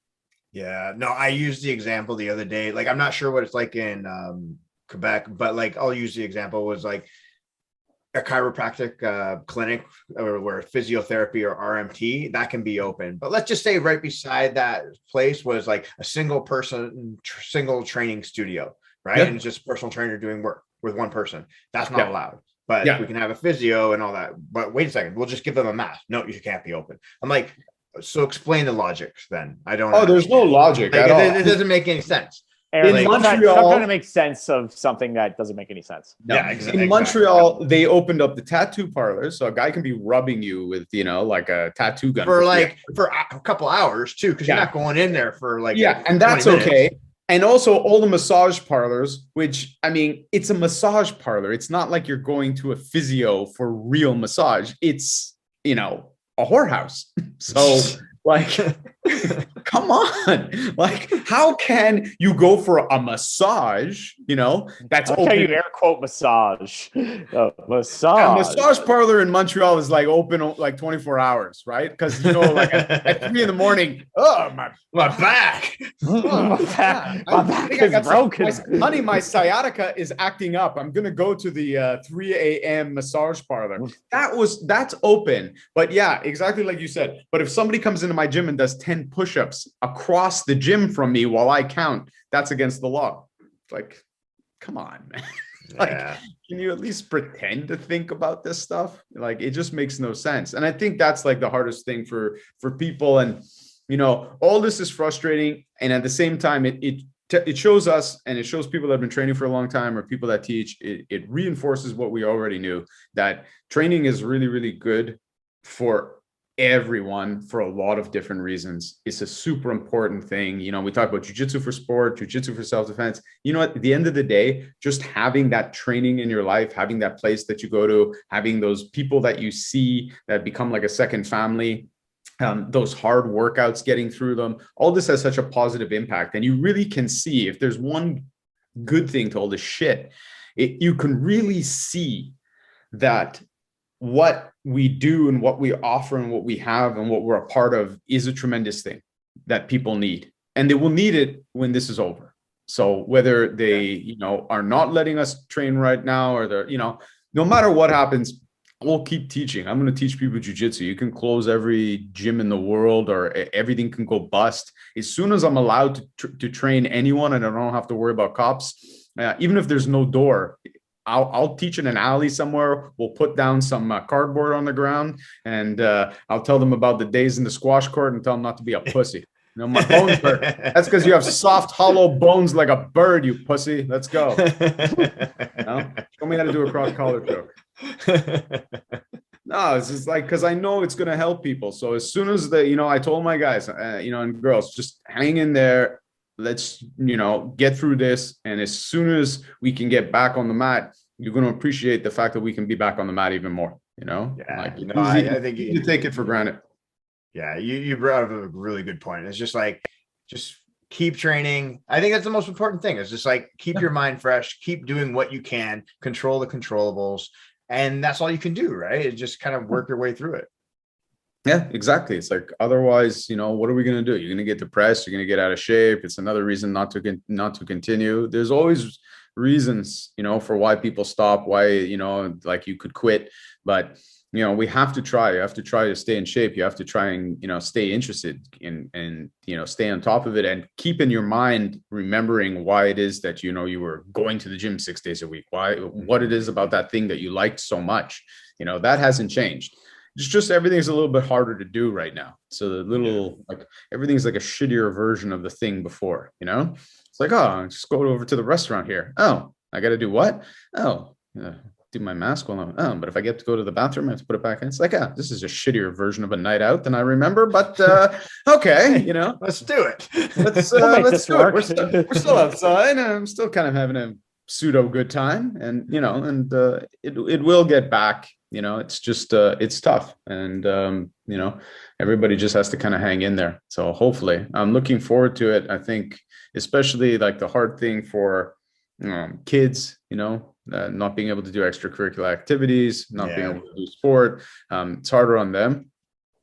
Yeah. No, I used the example the other day. Like, I'm not sure what it's like in Quebec, but, like, I'll use the example was like a chiropractic clinic, or where physiotherapy or RMT, that can be open. But let's just say right beside that place was like a single training studio, right? And it's just a personal trainer doing work with one person. That's not allowed. But we can have a physio and all that. But wait a second, we'll just give them a mask. No, you can't be open. I'm like, so explain the logic then. I don't know. There's no logic like, at all. It doesn't make any sense. In Montreal, stop trying to make sense of something that doesn't make any sense. No. Yeah, exactly. In Montreal, they opened up the tattoo parlors, so a guy can be rubbing you with, you know, like a tattoo gun for a couple hours too, because you're not going in there for like and that's okay. And also all the massage parlors, which, I mean, it's a massage parlor. It's not like you're going to a physio for real massage. It's, you know, a whorehouse. So, like, come on. Like, how can you go for a massage, you know, that's open? How you air quote massage. Massage. A massage parlor in Montreal is like open like 24 hours, right? Because, you know, like at 3 a.m, oh, my back. My back is broken. Honey, my sciatica is acting up. I'm going to go to the 3 a.m. massage parlor. That's open. But yeah, exactly like you said. But if somebody comes into my gym and does 10 push-ups across the gym from me while I count, that's against the law. Like, come on, man. Like, can you at least pretend to think about this stuff? Like, it just makes no sense. And I think that's like the hardest thing for people. And, you know, all this is frustrating. And at the same time, it it shows us, and it shows people that have been training for a long time or people that teach, it reinforces what we already knew, that training is really, really good for everyone for a lot of different reasons. It's a super important thing. You know, we talk about jiu-jitsu for sport, jiu-jitsu for self-defense. You know, at the end of the day, just having that training in your life, having that place that you go to, having those people that you see that become like a second family, those hard workouts, getting through them, all this has such a positive impact. And you really can see, if there's one good thing to all this shit, you can really see that what we do and what we offer and what we have and what we're a part of is a tremendous thing that people need, and they will need it when this is over. So whether they, you know, are not letting us train right now, or they're, you know, no matter what happens, we'll keep teaching. I'm going to teach people jiu-jitsu. You can close every gym in the world, or everything can go bust. As soon as I'm allowed to train anyone and I don't have to worry about cops, even if there's no door, I'll teach in an alley somewhere. We'll put down some cardboard on the ground, and I'll tell them about the days in the squash court and tell them not to be a pussy. You know, my bones hurt. That's because you have soft, hollow bones like a bird, you pussy. Let's go. You know? Show me how to do a cross-collar choke. No, it's just like, because I know it's going to help people. So as soon as you know, I told my guys, you know, and girls, just hang in there. Let's, you know, get through this. And as soon as we can get back on the mat, you're going to appreciate the fact that we can be back on the mat even more, you know? Yeah, like, you know, I think you take it for granted. Yeah, you brought up a really good point. It's just like, just keep training. I think that's the most important thing. It's just like, keep your mind fresh, keep doing what you can, control the controllables. And that's all you can do, right? It's just kind of work your way through it. Yeah, exactly. It's like, otherwise, you know, what are we going to do? You're going to get depressed. You're going to get out of shape. It's another reason not to continue. There's always reasons, you know, for why people stop, why, you know, like you could quit, but you know, we have to try. You have to try to stay in shape. You have to try and, you know, stay interested in, and, you know, stay on top of it, and keep in your mind, remembering why it is that, you know, you were going to the gym 6 days a week, what it is about that thing that you liked so much. You know, that hasn't changed. It's just everything's a little bit harder to do right now. So the little, like, everything's like a shittier version of the thing before, you know. It's like, oh, just go over to the restaurant here. Oh, I got to do what? Oh, do my mask while I'm, but if I get to go to the bathroom, I have to put it back in. It's like, this is a shittier version of a night out than I remember, but okay, you know, let's do it. Let's do it. We're still outside. I'm still kind of having a pseudo good time, and, you know, and it will get back. You know, it's just it's tough, and you know, everybody just has to kind of hang in there. So hopefully, I'm looking forward to it. I think, especially like the hard thing for kids, you know, not being able to do extracurricular activities, not being able to do sport. It's harder on them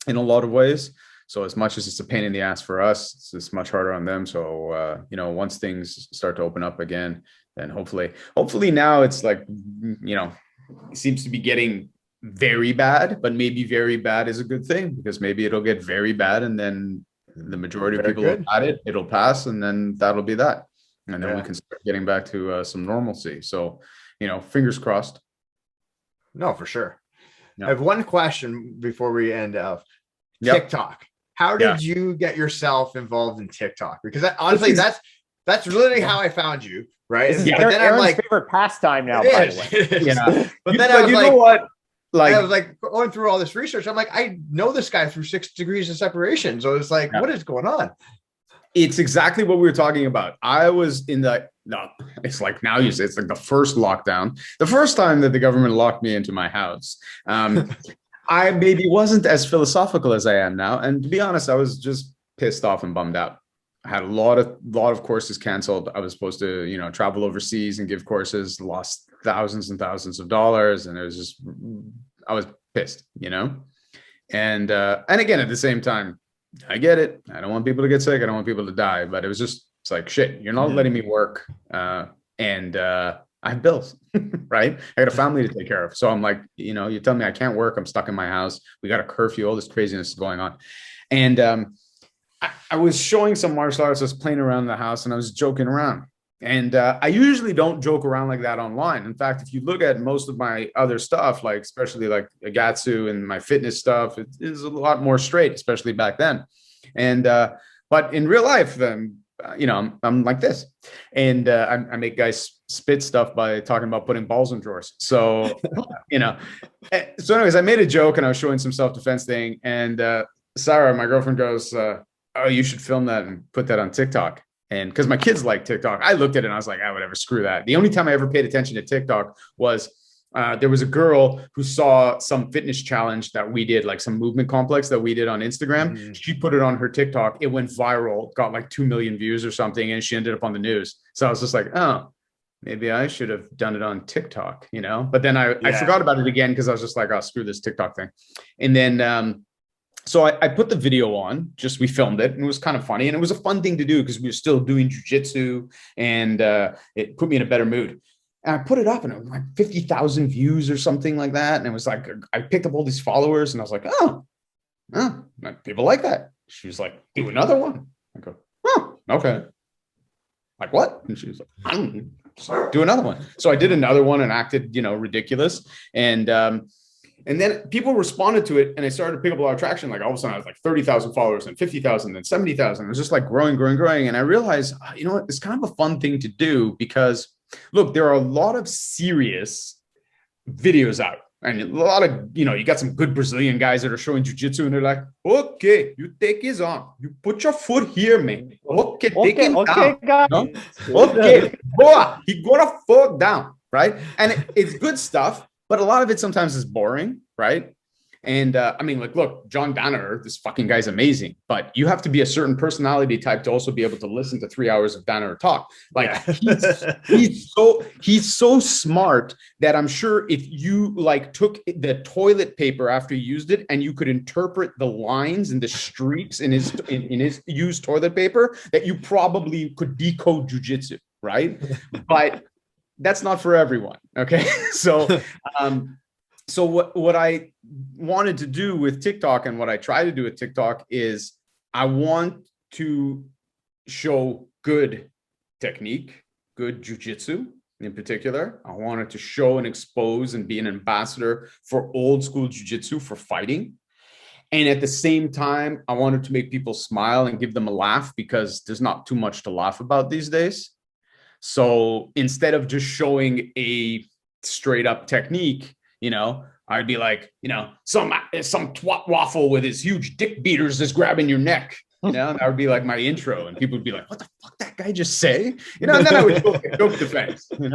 in a lot of ways. So as much as it's a pain in the ass for us, it's much harder on them. So, you know, once things start to open up again, then hopefully now it's like, you know, it seems to be getting very bad, but maybe very bad is a good thing, because maybe it'll get very bad, and then the majority of people have had it, it'll pass, and then that'll be that. And then we can start getting back to some normalcy. So, you know, fingers crossed. No, for sure. I have one question before we end up. Yep. TikTok. How did you get yourself involved in TikTok? Because honestly, that's literally how I found you, right? But then I'm like, favorite pastime now, by the way. Yeah. But then I was like, know what? Like, I was like going through all this research. I'm like, I know this guy through 6 degrees of separation. So it's like, what is going on? It's exactly what we were talking about. I was in it's like, now you say it's like the first lockdown, the first time that the government locked me into my house. I maybe wasn't as philosophical as I am now. And to be honest, I was just pissed off and bummed out. I had a lot of courses canceled. I was supposed to, you know, travel overseas and give courses, lost thousands and thousands of dollars. And it was just, I was pissed, you know? And again, at the same time, I get it. I don't want people to get sick. I don't want people to die, but it's like, shit, you're not letting me work. And I have bills, right? I got a family to take care of. So I'm like, you know, you tell me I can't work. I'm stuck in my house. We got a curfew, all this craziness is going on. And I was showing some martial arts. I was playing around in the house and I was joking around. And I usually don't joke around like that online. In fact, if you look at most of my other stuff, like especially like Agatsu and my fitness stuff, it is a lot more straight, especially back then. And but in real life, then I'm like this. And I make guys spit stuff by talking about putting balls in drawers. So, so anyways, I made a joke and I was showing some self-defense thing. And Sarah, my girlfriend, goes, oh, you should film that and put that on TikTok. And because my kids like TikTok, I looked at it and I was like, whatever, screw that. The only time I ever paid attention to TikTok was there was a girl who saw some fitness challenge that we did, like some movement complex that we did on Instagram. Mm-hmm. She put it on her TikTok. It went viral, got like 2 million views or something. And she ended up on the news. So I was just like, oh, maybe I should have done it on TikTok, But then I forgot about it again because I was just like, oh, screw this TikTok thing. And then so I put the video on, we filmed it, and it was kind of funny. And it was a fun thing to do because we were still doing jiu-jitsu, and it put me in a better mood. And I put it up and it was like 50,000 views or something like that. And it was like, I picked up all these followers and I was like, oh, people like that. She was like, do another one. I go, oh, okay. Like what? And she was like, I don't know. So do another one. So I did another one and acted, ridiculous. And then people responded to it and I started to pick up a lot of traction. Like all of a sudden I was like 30,000 followers and 50,000 and 70,000. It was just like growing. And I realized, it's kind of a fun thing to do because look, there are a lot of serious videos out and a lot of, you got some good Brazilian guys that are showing jiu-jitsu and they're like, okay, you take his arm, you put your foot here, man. Okay, take him down. Guys. No? Okay, boy, he gonna fall down, right? And it's good stuff, but a lot of it sometimes is boring, right? And look, John Danaher, this fucking guy's amazing, but you have to be a certain personality type to also be able to listen to 3 hours of Danaher talk. Like he's so smart that I'm sure if you took the toilet paper after you used it and you could interpret the lines and the streaks in his used toilet paper, that you probably could decode jiu-jitsu, right? But that's not for everyone. Okay. So what I wanted to do with TikTok and what I try to do with TikTok is I want to show good technique, good jiu-jitsu in particular. I wanted to show and expose and be an ambassador for old school jiu-jitsu for fighting. And at the same time, I wanted to make people smile and give them a laugh because there's not too much to laugh about these days. So instead of just showing a straight up technique, I'd be like, some twat waffle with his huge dick beaters is grabbing your neck. And that would be like my intro, and people would be like, "What the fuck that guy just say?" And then I would joke defense, and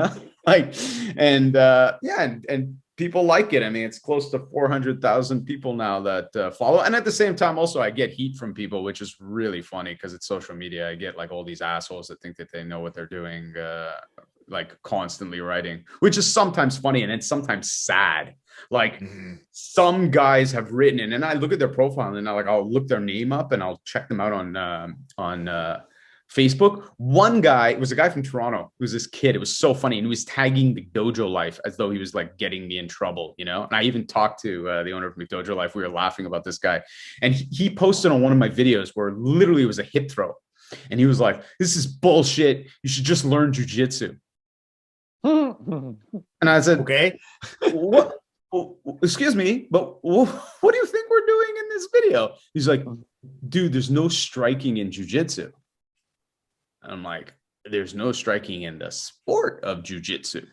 people like it. I mean, it's close to 400,000 people now that follow, and at the same time, also I get heat from people, which is really funny because it's social media. I get like all these assholes that think that they know what they're doing. Constantly writing, which is sometimes funny and it's sometimes sad. Some guys have written and I look at their profile and I'll look their name up and I'll check them out on Facebook. One guy, it was a guy from Toronto. It was this kid. It was so funny. And he was tagging McDojo Life as though he was getting me in trouble, And I even talked to the owner of McDojo Life. We were laughing about this guy. And he posted on one of my videos where literally it was a hip throw. And he was like, this is bullshit. You should just learn jiu-jitsu. And I said, okay, what? Excuse me, but what do you think we're doing in this video? He's like, dude, there's no striking in jiu-jitsu. I'm like, there's no striking in the sport of jiu-jitsu.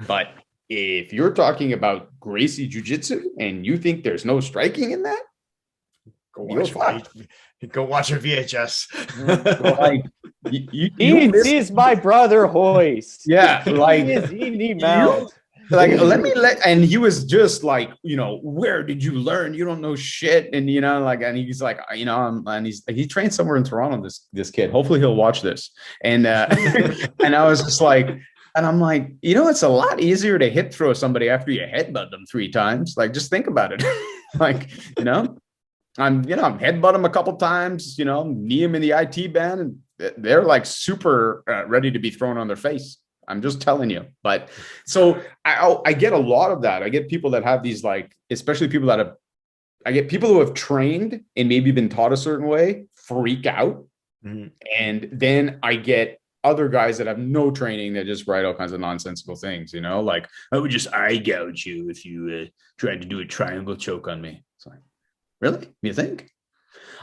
But if you're talking about Gracie jiu-jitsu and you think there's no striking in that, go watch a VHS. This is my brother Hoist. Yeah, and he was just like, where did you learn? You don't know shit. And and he's like, and he trained somewhere in Toronto, this kid. Hopefully he'll watch this. And and I was just like, and I'm like, it's a lot easier to hip throw somebody after you headbutt them 3 times. Just think about it. I'm headbutt them a couple times, knee them in the IT band, and they're super ready to be thrown on their face. I'm just telling you. But so I get a lot of that. I get people that have these especially people that I get people who have trained and maybe been taught a certain way freak out. Mm-hmm. And then I get other guys that have no training that just write all kinds of nonsensical things, I would just eye gouge you if you tried to do a triangle choke on me. It's like, really? You think?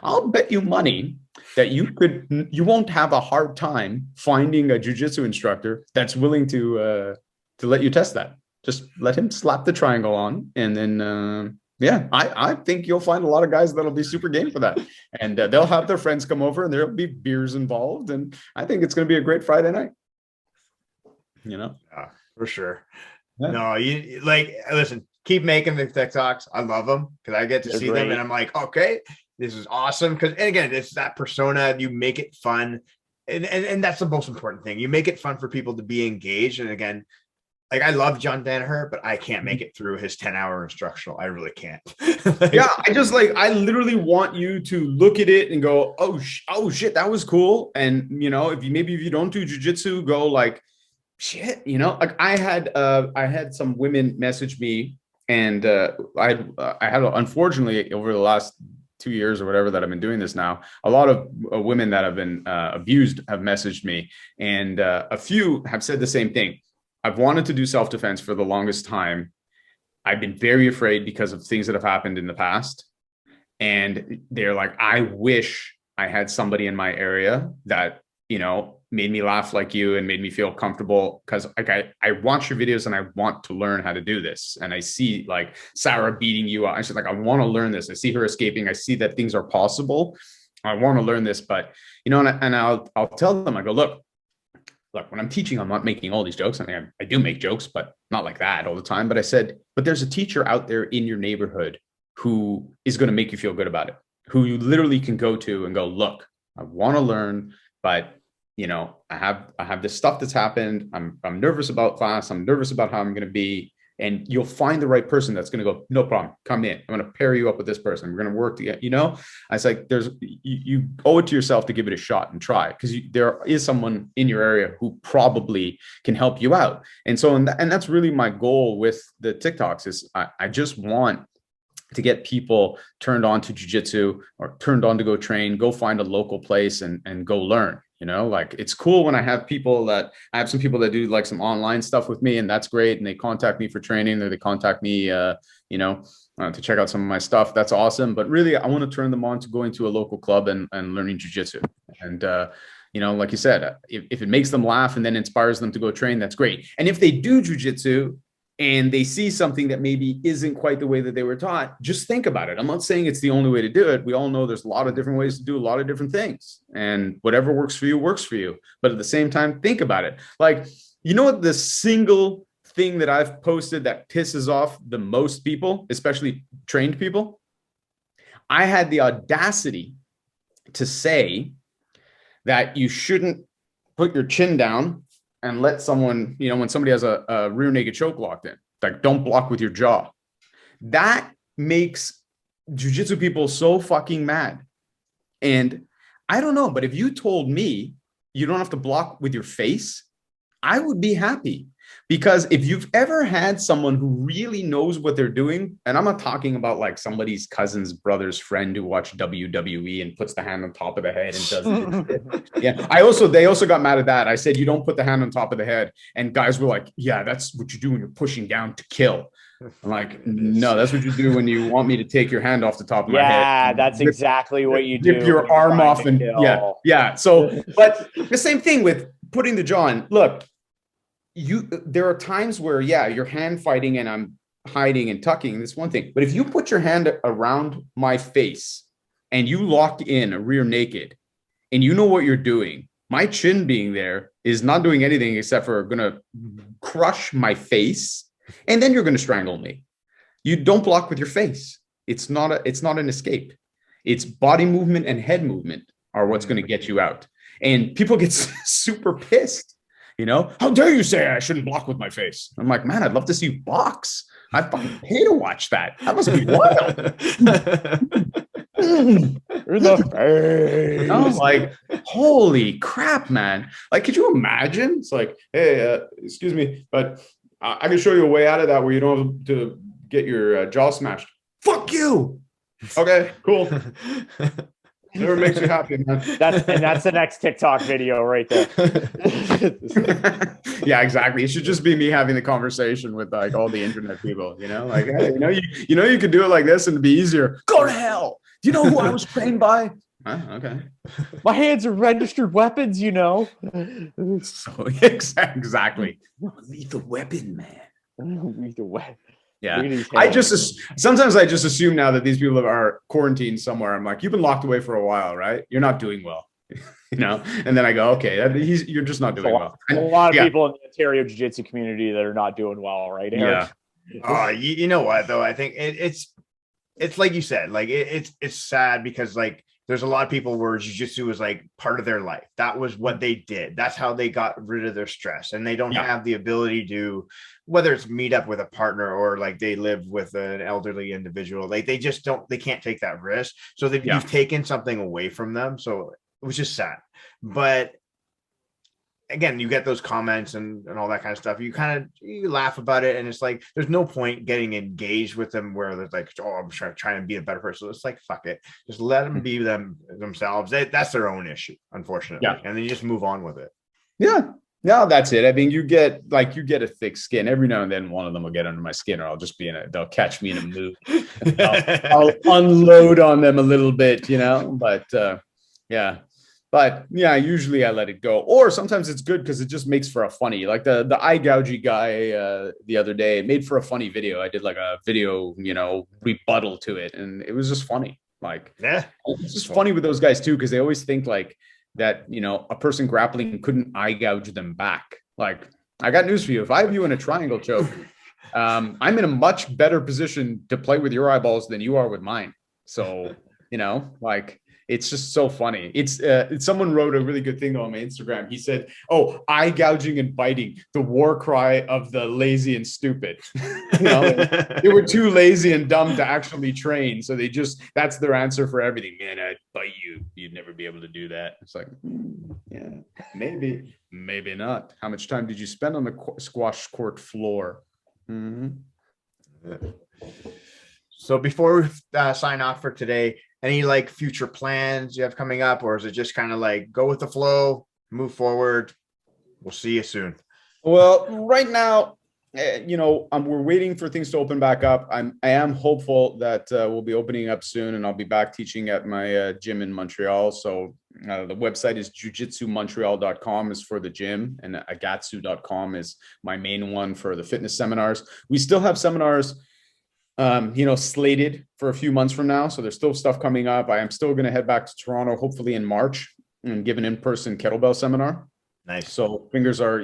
I'll bet you money that you won't have a hard time finding a jiu-jitsu instructor that's willing to let you test that. Just let him slap the triangle on, and then yeah, I think you'll find a lot of guys that'll be super game for that, and they'll have their friends come over, and there'll be beers involved, and I think it's going to be a great Friday night. You know, yeah, for sure. Yeah. No, you like listen. Keep making the TikToks. I love them because I get to see them, and I'm like, okay, this is awesome. Because and again, it's that persona. You make it fun, and that's the most important thing. You make it fun for people to be engaged. And again, like I love John Danaher, but I can't make it through his 10-hour instructional. I really can't. Yeah, I literally want you to look at it and go, oh shit, that was cool. And you know, if you don't do jiu-jitsu, go like, shit, you know, like I had some women message me, and I had unfortunately over the last 2 years or whatever that I've been doing this now, a lot of women that have been abused have messaged me, and a few have said the same thing. I've wanted to do self-defense for the longest time. I've been very afraid because of things that have happened in the past. And they're like, I wish I had somebody in my area that, you know, made me laugh like you and made me feel comfortable, because like I watch your videos and I want to learn how to do this. And I see like Sarah beating you up. I said, like, I want to learn this. I see her escaping. I see that things are possible. I want to learn this, but you know, and I'll tell them, I go, look, when I'm teaching, I'm not making all these jokes. I mean, I do make jokes, but not like that all the time. But I said, but there's a teacher out there in your neighborhood who is going to make you feel good about it, who you literally can go to and go, look, I want to learn, but you know, I have this stuff that's happened. I'm nervous about class. I'm nervous about how I'm going to be. And you'll find the right person that's going to go, no problem, come in. I'm going to pair you up with this person. We're going to work together. You know, I was like, you owe it to yourself to give it a shot and try, because there is someone in your area who probably can help you out. And so, and that's really my goal with the TikToks is I just want to get people turned on to jiu-jitsu or turned on to go train, go find a local place and go learn. You know, like it's cool when I have some people that do like some online stuff with me, and that's great. And they contact me for training, or they contact me, you know, to check out some of my stuff. That's awesome. But really, I want to turn them on to going to a local club and learning jiu-jitsu. And, you know, like you said, if it makes them laugh and then inspires them to go train, that's great. And if they do jiu-jitsu and they see something that maybe isn't quite the way that they were taught, just think about it. I'm not saying it's the only way to do it. We all know there's a lot of different ways to do a lot of different things, and whatever works for you works for you. But at the same time, think about it. Like, you know what the single thing that I've posted that pisses off the most people, especially trained people? I had the audacity to say that you shouldn't put your chin down and let someone, you know, when somebody has a rear naked choke locked in, like don't block with your jaw. That makes jiu-jitsu people so fucking mad. And I don't know, but if you told me you don't have to block with your face, I would be happy. Because if you've ever had someone who really knows what they're doing, and I'm not talking about like somebody's cousin's brother's friend who watched WWE and puts the hand on top of the head and does it. Yeah. They also got mad at that. I said, you don't put the hand on top of the head. And guys were like, yeah, that's what you do when you're pushing down to kill. I'm like, no, that's what you do when you want me to take your hand off the top of my head. Yeah, that's exactly what you do. Rip your arm off and yeah. So, but the same thing with putting the jaw in. Look, there are times where, yeah, you're hand fighting and I'm hiding and tucking. That's one thing. But if you put your hand around my face and you lock in a rear naked and you know what you're doing, my chin being there is not doing anything except for going to crush my face. And then you're going to strangle me. You don't block with your face. It's not an escape. It's body movement and head movement are what's going to get you out. And people get super pissed. You know, how dare you say I shouldn't block with my face? I'm like, man, I'd love to see you box. I'd fucking pay to watch that. That must be wild. In the face. I was like, holy crap, man. Like, could you imagine? It's like, hey, excuse me, but I can show you a way out of that where you don't have to get your jaw smashed. Fuck you. Okay, cool. Whatever makes you happy, man. That's the next TikTok video right there. Yeah, exactly. It should just be me having the conversation with like all the internet people, you know, like, hey, you know, you could do it like this and it'd be easier. Go to hell. Do you know who I was trained by? Okay. My hands are registered weapons, you know. So exactly. Lethal weapon, man. Lethal weapon. Yeah. Sometimes I just assume now that these people are quarantined somewhere. I'm like, you've been locked away for a while, right? You're not doing well. And then I go, okay, you're just not doing well. A lot of people in the Ontario Jiu-Jitsu community that are not doing well, right, Eric? Yeah. You know what though? I think it's like you said, like it's sad because like there's a lot of people where jiu-jitsu was like part of their life. That was what they did. That's how they got rid of their stress, and they don't have the ability to, whether it's meet up with a partner or like they live with an elderly individual, like they can't take that risk. So you've taken something away from them. So which is sad. But again, you get those comments and all that kind of stuff. You laugh about it, and it's like there's no point getting engaged with them where there's like, oh, I'm trying to be a better person. It's like, fuck it, just let them be themselves. That's their own issue, unfortunately. And then you just move on with it. No, that's it. I mean, you get a thick skin. Every now and then one of them will get under my skin, or I'll just be they'll catch me in a mood. I'll unload on them a little bit, but usually I let it go. Or sometimes it's good because it just makes for a funny, like the eye gouging guy the other day made for a funny video. I did like a video, rebuttal to it, and it was just funny. Like, it's just funny with those guys too, because they always think like that, a person grappling couldn't eye gouge them back. Like, I got news for you. If I have you in a triangle choke, I'm in a much better position to play with your eyeballs than you are with mine. So, like, it's just so funny. It's someone wrote a really good thing on my Instagram. He said, "Oh, eye gouging and biting, the war cry of the lazy and stupid." They were too lazy and dumb to actually train, so that's their answer for everything. Man, I'd bite you. You'd never be able to do that. It's like, yeah, maybe not. How much time did you spend on the squash court floor? Mm-hmm. So before we sign off for today, any like future plans you have coming up, or is it just kind of like go with the flow, move forward? We'll see you soon. Well, right now, we're waiting for things to open back up. I am hopeful that we'll be opening up soon, and I'll be back teaching at my gym in Montreal. So the website is jiu-jitsumontreal.com is for the gym, and agatsu.com is my main one for the fitness seminars. We still have seminars slated for a few months from now. So there's still stuff coming up. I am still going to head back to Toronto, hopefully in March, and give an in-person kettlebell seminar. Nice. So fingers are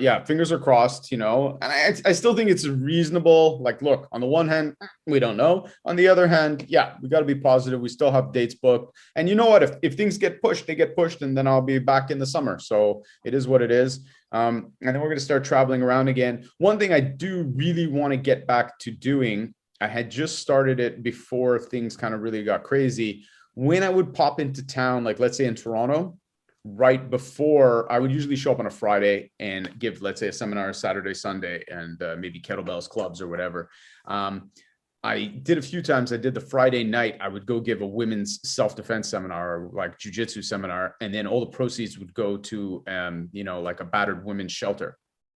crossed, and I still think it's reasonable. Like, look, on the one hand, we don't know. On the other hand, we got to be positive. We still have dates booked. And you know what? If things get pushed, they get pushed, and then I'll be back in the summer. So it is what it is. And then we're going to start traveling around again. One thing I do really want to get back to doing, I had just started it before things kind of really got crazy. When I would pop into town, like let's say in Toronto, right before, I would usually show up on a Friday and give, let's say, a seminar Saturday, Sunday, and maybe kettlebells, clubs, or whatever. I did a few times. I did the Friday night. I would go give a women's self-defense seminar, or like jiu-jitsu seminar, and then all the proceeds would go to, like a battered women's shelter.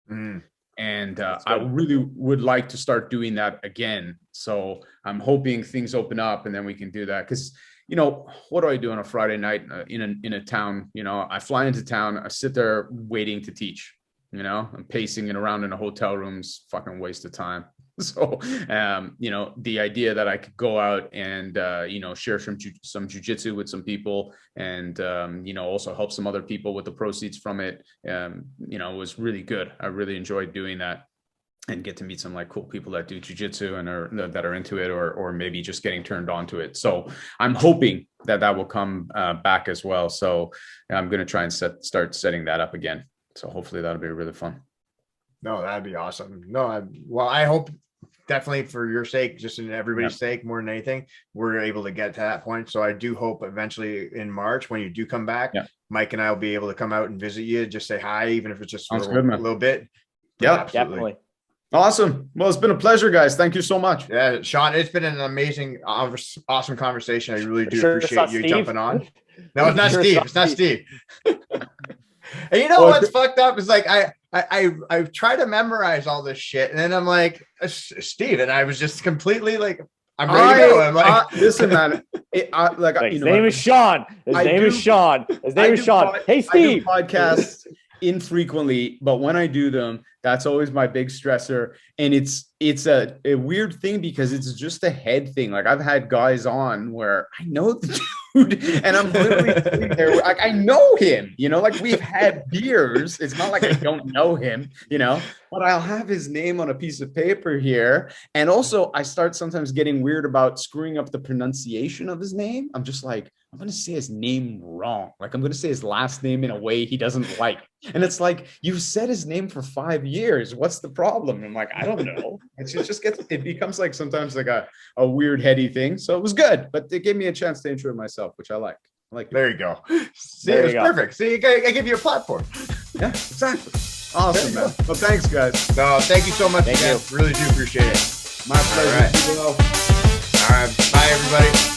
Mm. And I really would like to start doing that again. So I'm hoping things open up and then we can do that. Because, what do I do on a Friday night in a town? I fly into town. I sit there waiting to teach. I'm pacing it around in a hotel room's fucking waste of time. So, the idea that I could go out and, share some jujitsu with some people and, also help some other people with the proceeds from it, was really good. I really enjoyed doing that and get to meet some like cool people that do jujitsu and that are into it or maybe just getting turned on to it. So I'm hoping that will come back as well. So I'm going to try and start setting that up again. So hopefully that'll be really fun. No, that'd be awesome. I hope definitely for your sake, just in everybody's sake, more than anything, we're able to get to that point. So I do hope eventually in March, when you do come back, Mike and I will be able to come out and visit you, just say hi, even if it's just for a little bit. Yeah, definitely. Awesome. Well, it's been a pleasure, guys. Thank you so much. Yeah, Shawn, it's been an amazing, awesome conversation. I really do appreciate you jumping on. No, it's not Steve. It's not Steve. And you know what's fucked up is like I try to memorize all this shit, and then I'm like, Steve, and I was just completely like, I'm ready to go. I'm like, listen, man. His name is Shawn. His name is Shawn. Hey, Steve. I do podcasts infrequently, but when I do them, that's always my big stressor. And it's a weird thing because it's just a head thing. Like I've had guys on where I know the dude and I'm literally sitting there like I know him, like we've had beers. It's not like I don't know him, but I'll have his name on a piece of paper here. And also I start sometimes getting weird about screwing up the pronunciation of his name. I'm just like, I'm going to say his name wrong. Like I'm going to say his last name in a way he doesn't like. And it's like, you've said his name for 5 years. What's the problem? I'm like, I don't know. It becomes like sometimes like a weird heady thing. So it was good, but it gave me a chance to intro myself, which I like. There you go. See, it was perfect. See, I give you a platform. Yeah, exactly. Awesome, man. Well, thanks, guys. No, thank you so much. Thank you. Really do appreciate it. My pleasure. All right. Bye, everybody.